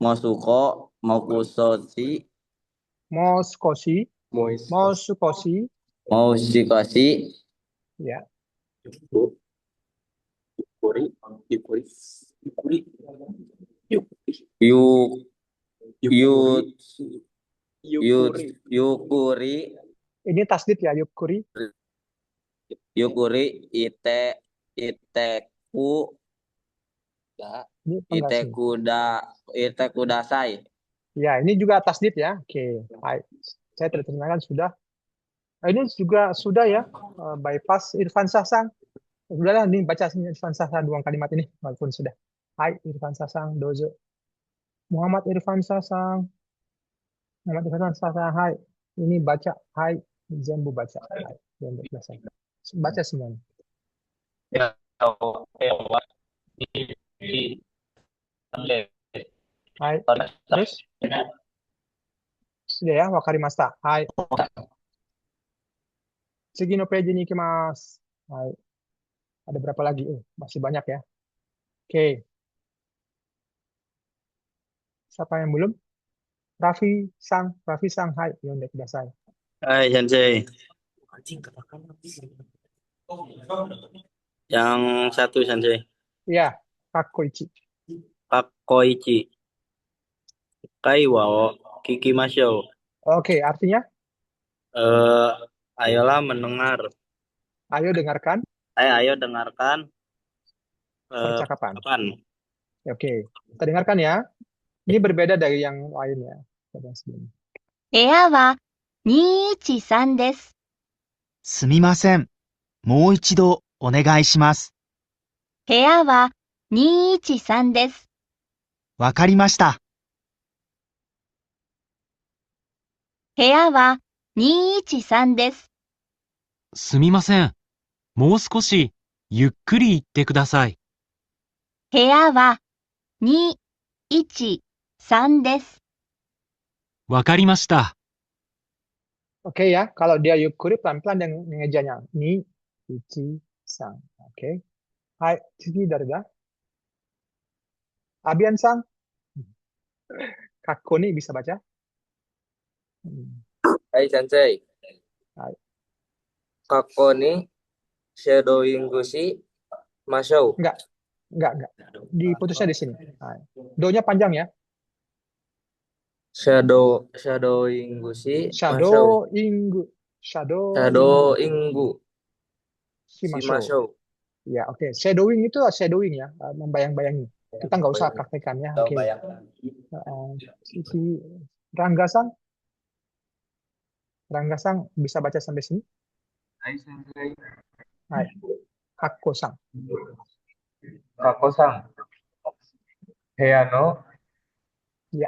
Mosuko, Mokusoshi, Moskoshi, Mosukoshi, Moshikoshi, ya. Yukuri, Ini tasdid ya, Yukuri. Iteku, Ini penggas nih. Itekudasai. Ya, ini juga tasdid ya. Oke, baik. Saya terjemahkan sudah. Ini juga sudah ya, bypass Irfan Sasang. Udahlah, ini baca Irfan Sasang dua kalimat ini, walaupun sudah. Hai, Irfan Sasang, dozo. Muhammad Irfan Sasang. Muhammad Irfan Sasang, hai. Ini baca, hai. Zembu baca. Hai, Zembu baca. Baca semuanya. Hai, terus? Sudah ya, wakarimashita. Hai. Tsugi no peji ni ikimasu. Hai. Ada berapa lagi? Masih banyak ya. Oke. Siapa yang belum? Raffi Sang, hai, yonde kudasai. Hai, Sensei. Yang satu, Sensei. Iya, Kakkoichi. Kakkoichi. Kaiwa o kikimashou. Oke, artinya? Ayolah mendengar. Ayo dengarkan. Ayo dengarkan. Percakapan. Oke, kita dengarkan ya. Ini berbeda dari yang lainnya. 部屋は213です。すみません。もう一度お願いします。部屋は213です。わかりました。部屋は213です。すみません。もう少しゆっくり言ってください。部屋は213です。わかりました。Oke ya, kalau dia yukuri pelan-pelan dan mengejanya. Ni, ichi, sang. Oke. Hai, Tsugi darga. Abian-san. Kakko ni bisa baca? Hai, Sensei. Hai. Kakko ni shadowing gushi mashou. Enggak. Diputusnya di sini. Hai. Do-nya panjang ya. Shadowing gushi mashou. Shadowing shimashou. Ya, oke. Shadowing itu shadowing ya, membayang-bayangi. Kita nggak usah praktekkan ya. Oke. Rangga-san bisa baca sampai sini? Hai, Sensei. Hai. Kakko-san. Kakko-san. Heya no. Ya.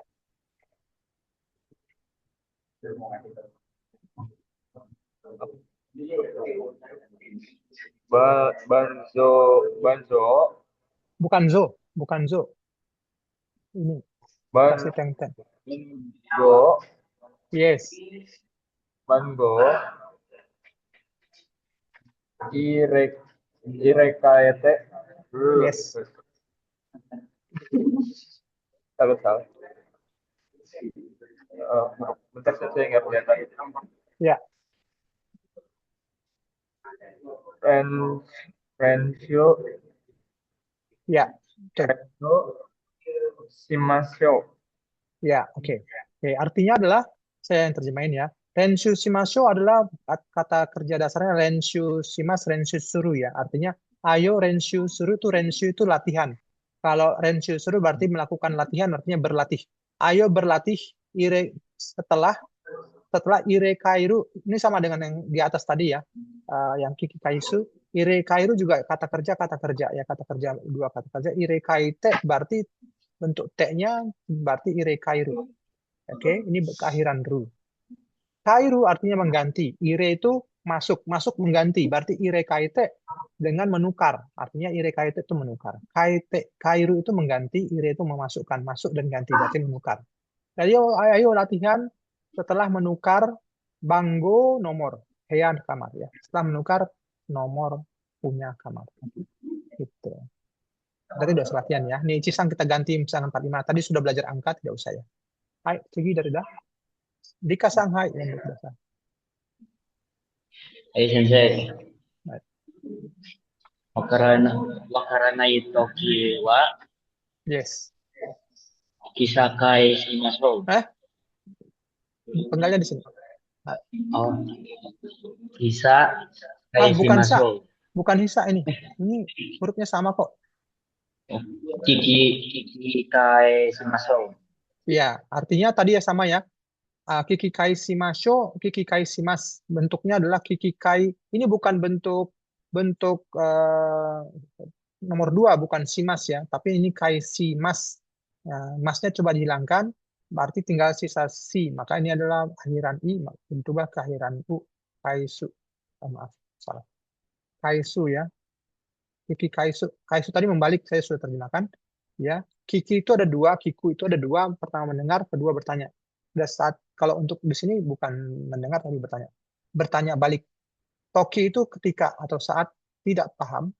Banzo. Bukan zo. Ini. Kasih teng-teng. Bango. Yes. Bango. Irekaete. Yes. Salah. Bentar, saya nggak kelihatan. Ya. Rensho. Ya. Shimashou. Ya, oke. Oke, artinya adalah Saya yang terjemahin ya. Renshu shimasho adalah kata kerja dasarnya renshu shimas, renshu suru ya. Artinya ayo renshu suru itu renshu itu latihan. Kalau renshu suru berarti melakukan latihan, artinya berlatih. Ayo berlatih setelah ire kairu. Ini sama dengan yang di atas tadi ya. Yang kiki kaisu. Ire kairu juga kata kerja ya, kata kerja dua kata kerja. Ire kaite berarti bentuk te-nya berarti ire kairu. Oke, ini keakhiran ru. Kairu artinya mengganti. Ire itu masuk mengganti. Berarti ire kaite dengan menukar. Artinya ire kaite itu menukar. Kairu itu mengganti, ire itu memasukkan, masuk dan ganti, berarti menukar. Jadi ayo latihan setelah menukar banggo nomor heyan kamar ya. Setelah menukar nomor punya kamar. Gitu. Berarti udah latihan ya. Nih Cisang kita ganti misalnya 45. Tadi sudah belajar angka, tidak usah ya. Hai, segi dari dah. Dika Shanghai yang berbiasa. Sensei. Wakarana itoki wa Yes. kisakai shimasou. Penggalnya di sini. Oh. Kisa kai bukan sa. shimasou. Bukan hisa ini. Ini hurufnya sama kok. Kiki kai shimasou. Iya, artinya tadi ya sama ya. Kiki kai shimasho, kiki kai shimas. Bentuknya adalah kiki kai. Ini bukan bentuk nomor 2, bukan shimas ya, tapi ini kai shimas. Masnya coba dihilangkan, berarti tinggal sisa si. Maka ini adalah akhiran i, coba ke akhiran u. Kaisu. Maaf, salah. Kaisu ya. Kiki kaisu. Kaisu tadi membalik, saya sudah terjemahkan. Ya, kiki itu ada 2, kiku itu ada 2. Pertama mendengar, kedua bertanya. Saat kalau untuk di sini bukan mendengar tapi bertanya. Bertanya balik. Toki itu ketika atau saat tidak paham.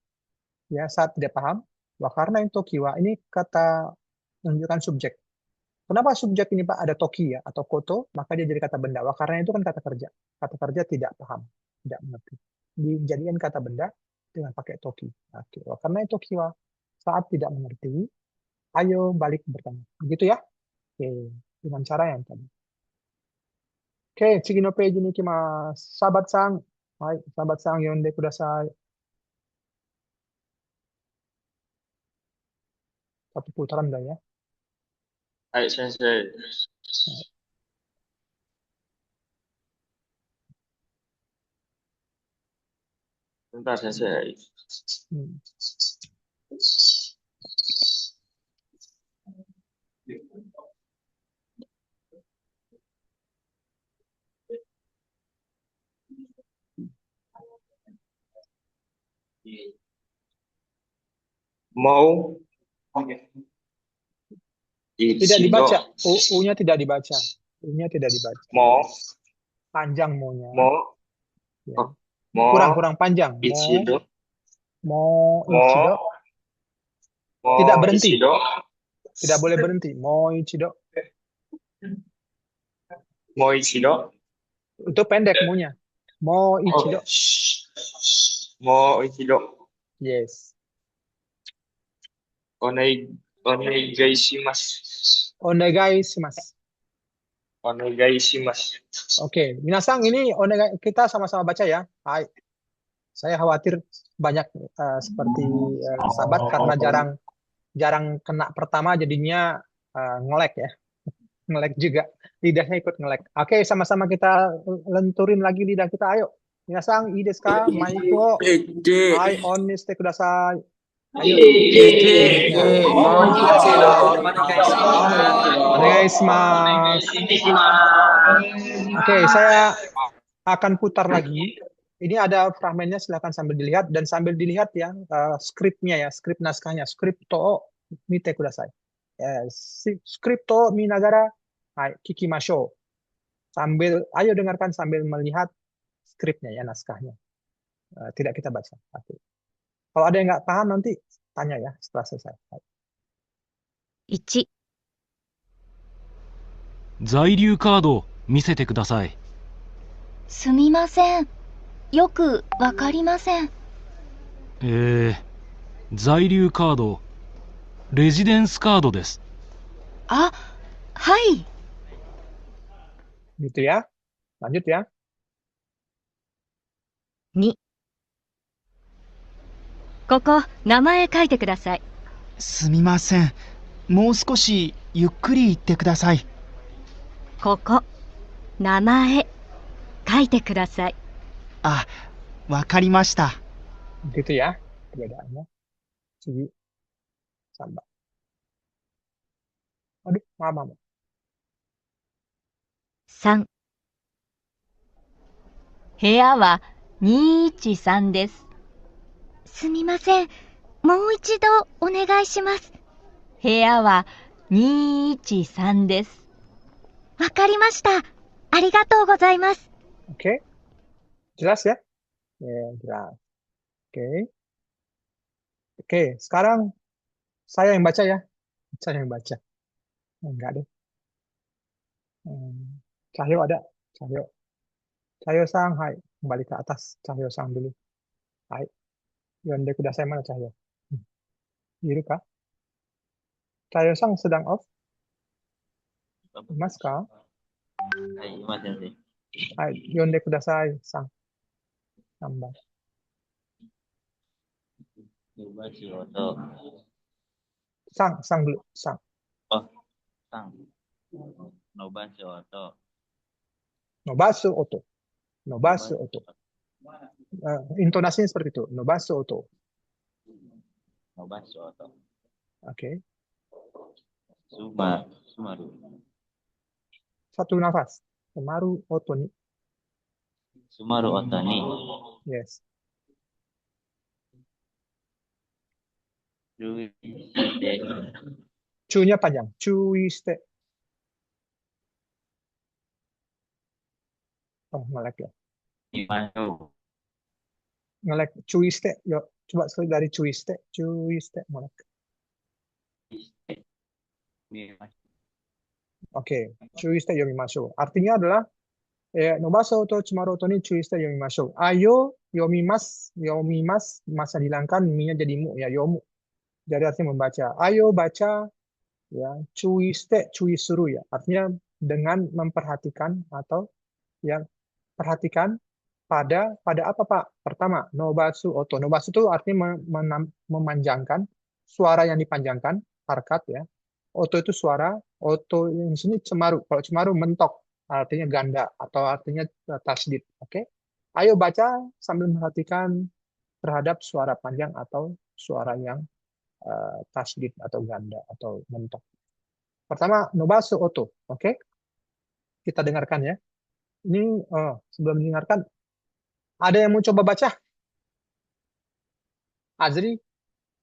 Ya, saat tidak paham. Karena yang tokiwa ini kata menunjukkan subjek. Kenapa subjek ini Pak ada toki ya atau koto, maka dia jadi kata benda. Karena itu kan kata kerja. Kata kerja tidak paham, tidak mengerti. Dijadikan kata benda dengan pakai toki. Oke, karena itu tokiwa saat tidak mengerti, ayo balik bertanya. Begitu ya? Oke, dengan cara yang tadi. Oke,次のページに行きます。sahabat sang. Hai, sahabat sang yonde kudasai. Satu putaran dah ya. Hai, Sensei. Bentar, Sensei. Mau tidak dibaca. U-nya tidak dibaca. U-nya tidak dibaca. Mau panjang maunya. Mau ya. Kurang panjang. Ichido. Mau ichido. Tidak berhenti. Ichido. Tidak boleh berhenti. Mau ichido. Mau ichido. Itu pendek maunya. Mau ichido. Mau ichido. Yes. Onegai shimasu. Onegai shimasu. Onegai shimasu. Oke, minasang ini onegai, kita sama-sama baca ya. Hai. Saya khawatir banyak seperti sahabat karena jarang kena pertama jadinya ngelek ya. Ngelek juga. Lidahnya ikut ngelek. Oke, sama-sama kita lenturin lagi lidah kita. Ayo. Minasang, ii desu ka? Maiko. Hai, on ni shite kudasai. Ayo. Oke, saya akan putar lagi. Ini ada fragmennya, silahkan sambil dilihat dan sambil dilihat ya skripnya ya, skrip naskahnya, skripto mite kudasai. Skripto minagara kikimashou. Ayo dengarkan sambil melihat skripnya ya, naskahnya. Tidak kita baca. Kalau ada yang nggak paham nanti tanya ya setelah selesai. 1、在留カード見せてください。すみません。よくわかりません。在留カード、レジデンスカードです。あ、はい。Gitu ya. Lanjut ya. 2、ここ、名前書いてください。すみません。もう少しゆっくり言ってください。ここ、名前書いてください。あ、わかりました。 Gitu ya perbedaannya. Segi sama. Aduh, maaf. 3、部屋は213です。すみません。もう一度お願いします。部屋は213です。わかりました。ありがとうございます。 Oke. Jelas ya? Jelas. Oke. Oke, sekarang saya yang baca ya. Saya yang baca. Enggak deh. Cahyo ada. Cahyo. Cahyo-sang, hai. Kembali ke atas. Cahyo-sang dulu. Hai. Yonde kudasai mana Cahyo? Biru kah? Cahyo-sang sedang off? Mas kah? Hai. Yonde kudasai, sang. Tambah. Sang dulu. Sang. Oh, sang. Nobasu oto. Nobasu oto. Nobasu oto. Intonasinya seperti itu. Nobasu oto. Nobasu oto. Oke. Sumaru. Satu nafas. Sumaru oto ni. Sumaru oto ni. Yes. Cu-nya panjang. Cuiste. Oh, ngelek ya. Ngelek. Cuiste. Yuk, coba sekali dari cuiste. Cuiste. Ngelek. Oke. Cuiste yomimasho. Artinya adalah nobaso to chumaru to ni cuiste yomimasho. Ayo yomimas. Masa dihilangkan. Mi-nya jadi mu. Ya, yomu. Jadi artinya membaca. Ayo baca. Ya, cuisuru ya. Artinya dengan memperhatikan atau yang perhatikan pada apa Pak? Pertama, nobasu oto. Nobasu itu artinya memanjangkan, suara yang dipanjangkan, harkat ya. Oto itu suara, oto yang di sini cemaru. Kalau cemaru mentok, artinya ganda atau artinya tasdid. Oke. Ayo baca sambil memperhatikan terhadap suara panjang atau suara yang tasdid atau ganda atau mentok. Pertama, nobasu oto. Oke. Kita dengarkan ya. Ini sebelum mendengarkan, ada yang mau coba baca? Azri,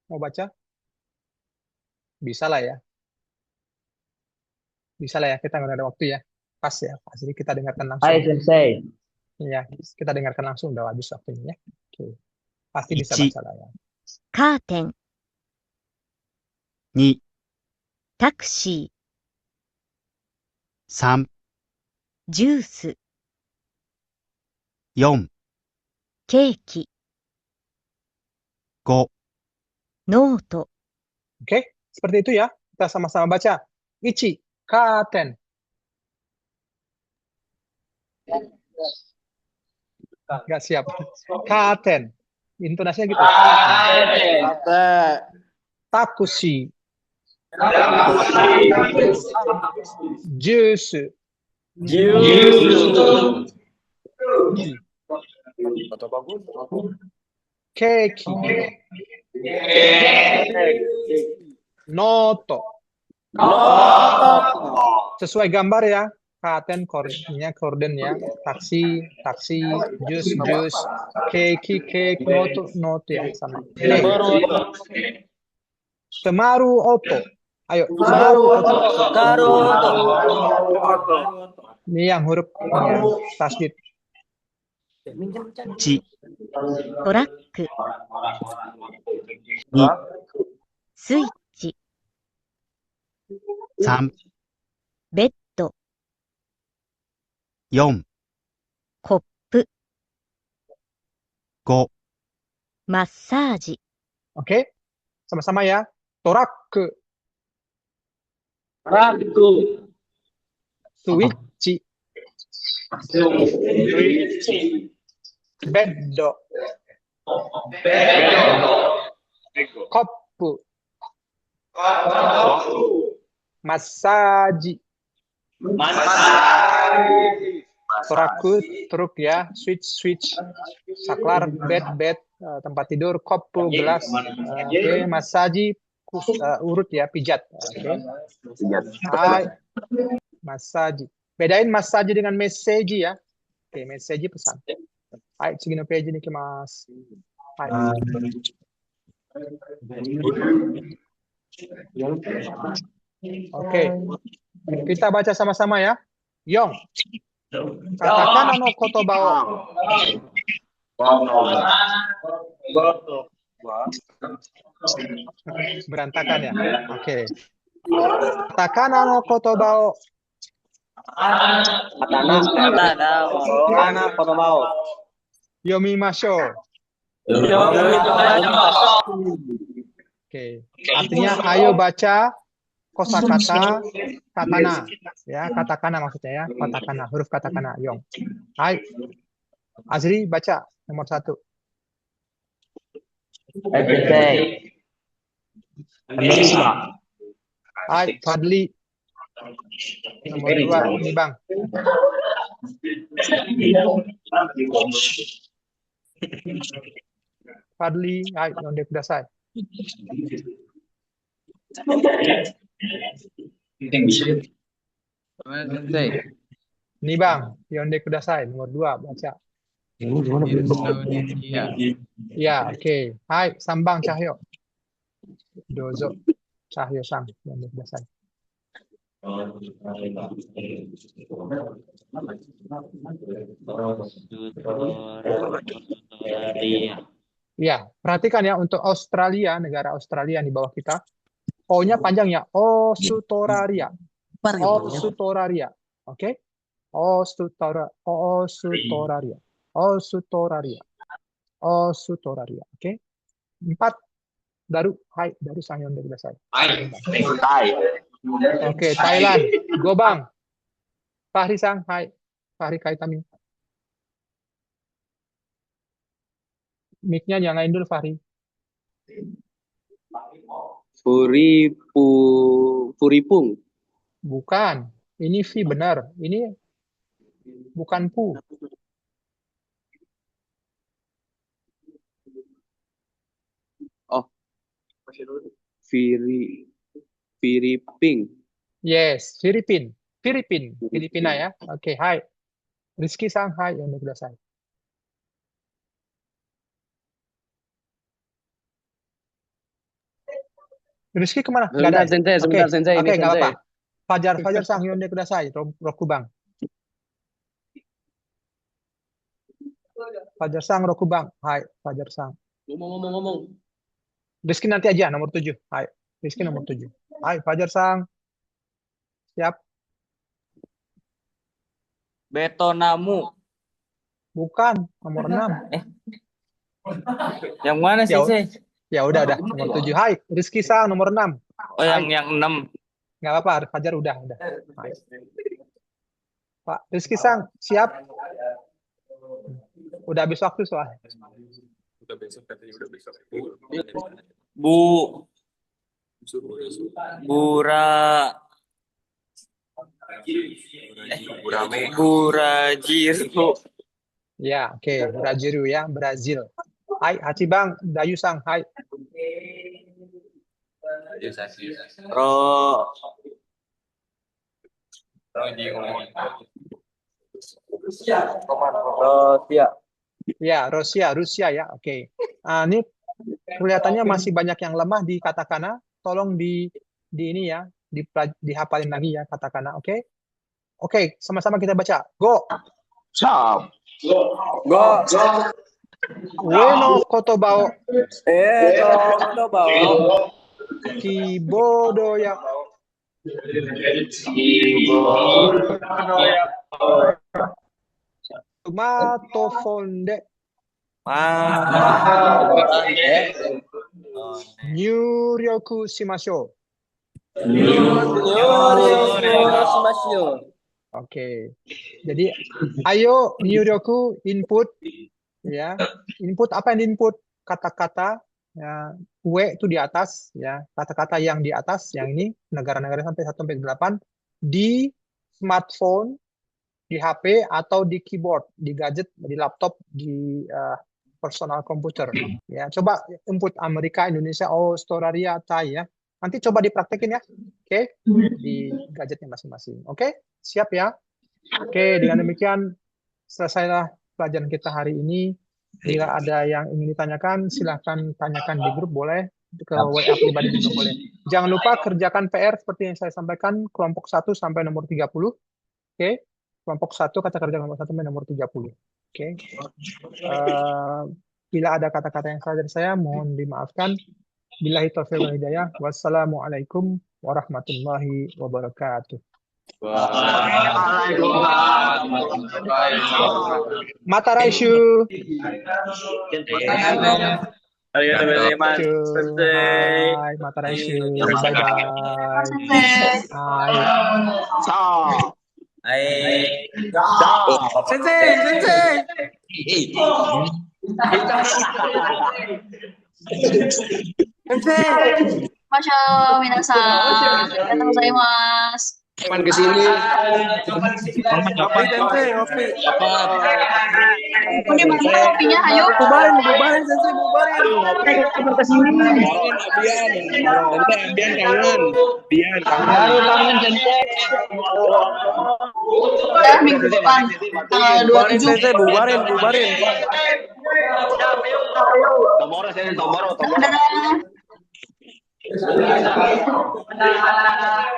mau baca? Bisa lah ya. Bisa lah ya, kita nggak ada waktu ya. Pas ya, Azri kita dengarkan langsung. Hai Sensei. Iya, kita dengarkan langsung, udah habis waktunya ya. Oke. Pasti bisa 1、 baca lah ya. カーテン、 2、 タクシ3、ー、ジュース、 4、 ケーキ、 5、 ノート、 Oke, seperti itu ya. Kita sama-sama baca. Ichi, katen. Nggak siap. Katen. Intonasinya gitu. Takushi. Juice. Keki. Noto. Sesuai gambar ya. Katen koordinnya korden ya. Taksi, jus, keki, noto ya sama. Semaru oto. Ayo, semaru oto. Ini yang huruf tasdid. 1、トラック、 2、スイッチ、 3、ベッド、 4、コップ、 5、 マッサージ、 Oke, sama-sama ya. Toraku. Suichi. Beddo. Koppu. Masaji. Truk ya, switch, saklar, bed, tempat tidur, koppu, gelas, oke, masaji, urut ya, pijat, oke. Hai, masaji. Bedain masaji dengan meseji ya. Oke, meseji pesan. Hai,次のページに行きます。はい。Oke, kita baca sama-sama ya. Yong. Katakana no kotoba o. Berantakan ya. Oke. Katakana no kotoba o. Katakana kotoba o. Yomimashou. Oke. Artinya ayo baca kosakata katakana ya, katakana maksudnya ya, katakana, huruf katakana. Yong. Hai. Azri baca nomor 1. Every day. Hai, Fadli. Nomor 2 ini Bang. Fadli, hai, yonde kudasai. Ini Bang, yonde kudasai, nomor 2 baca. Ya, oke. Hai, Sambang Cahyo. Dozo. Cahyo Sang, yonde kudasai. Ya, perhatikan ya untuk Australia, negara Australia di bawah kita. O-nya panjang ya. Australia. Australia. Oke? Australia. Australia. Oke? 4 baru hai dari sang yonde kudasai. Oke, Thailand. Gobang. Fahri Sang, hai. Fahri Kaitami. Mic-nya nyalain dulu, Fahri. Puripung. Bukan. Ini V benar. Ini bukan pu. Oh. Firiping. Yes, Filipina ya. Oke, hai. Rizky Sang, hai, yonde kudasai. Rizky kemana? Nggak ada. Sebentar, Sensei. Oke, nggak apa-apa. Fajar Sang, yonde kudasai. Rokubang. Fajar Sang, Rokubang. Hai, Fajar Sang. Ngomong. Rizky nanti aja, nomor 7. Hai, Rizky nomor 7. Hai, Fajar Sang. Siap. Betonamu. Bukan, nomor 6. Yang mana sih, Sensei? Ya udah, nomor 7. Hai, Rizky Sang, nomor 6. Oh, yang 6. Nggak apa-apa, Fajar udah. Hai. Pak Rizky Sang, siap? Udah habis waktu soalnya. Udah besok katanya, udah besok. Burajiru. Ya, oke. Burajiru ya, Brazil. Hai, Haci Bang, Dayu Sang, hai. Rusia ya, oke. Ini kelihatannya masih banyak yang lemah di katakana. Tolong di ini ya, dihafalin lagi ya katakana, oke? Oke, sama-sama kita baca. Go. Go. Ueno kotobao. Kibodo ya. Tomato fonde. Nyuryoku shimashou. Oke. Jadi ayo Niryoku input ya. Input apa yang diinput? Kata-kata ya, W itu di atas ya. Kata-kata yang di atas yang ini negara-negara sampai 1 sampai 8 di smartphone, di HP atau di keyboard, di gadget, di laptop, di personal komputer ya. Coba input Amerika, Indonesia, Australia, Thai ya. Nanti coba dipraktekin ya. Oke, di gadgetnya masing-masing. Oke, siap ya? Oke, dengan demikian selesailah pelajaran kita hari ini. Bila ada yang ingin ditanyakan, silahkan tanyakan di grup, boleh. Ke WA pribadi juga boleh. Jangan lupa kerjakan PR seperti yang saya sampaikan, kelompok 1 sampai nomor 30. Oke, kelompok 1 kata kerja kelompok 1 sampai nomor 30. Oke. Bila ada kata-kata yang salah dari saya, mohon dimaafkan. Billahi taufiq wal hidayah. Wassalamualaikum warahmatullahi wabarakatuh. Mata Raishu. Hai, Mata Raishu. Bye bye. Hai. Masya Allah, minasan. Arigatou gozaimasu. Kapan kesini? Ini mana kopinya? Ayo. Bubarin, Sensei, bubarin. Kapan kesini? Bian kangen. Ya, minggu depan. Tanggal 27. Sensei, bubarin. Dadah.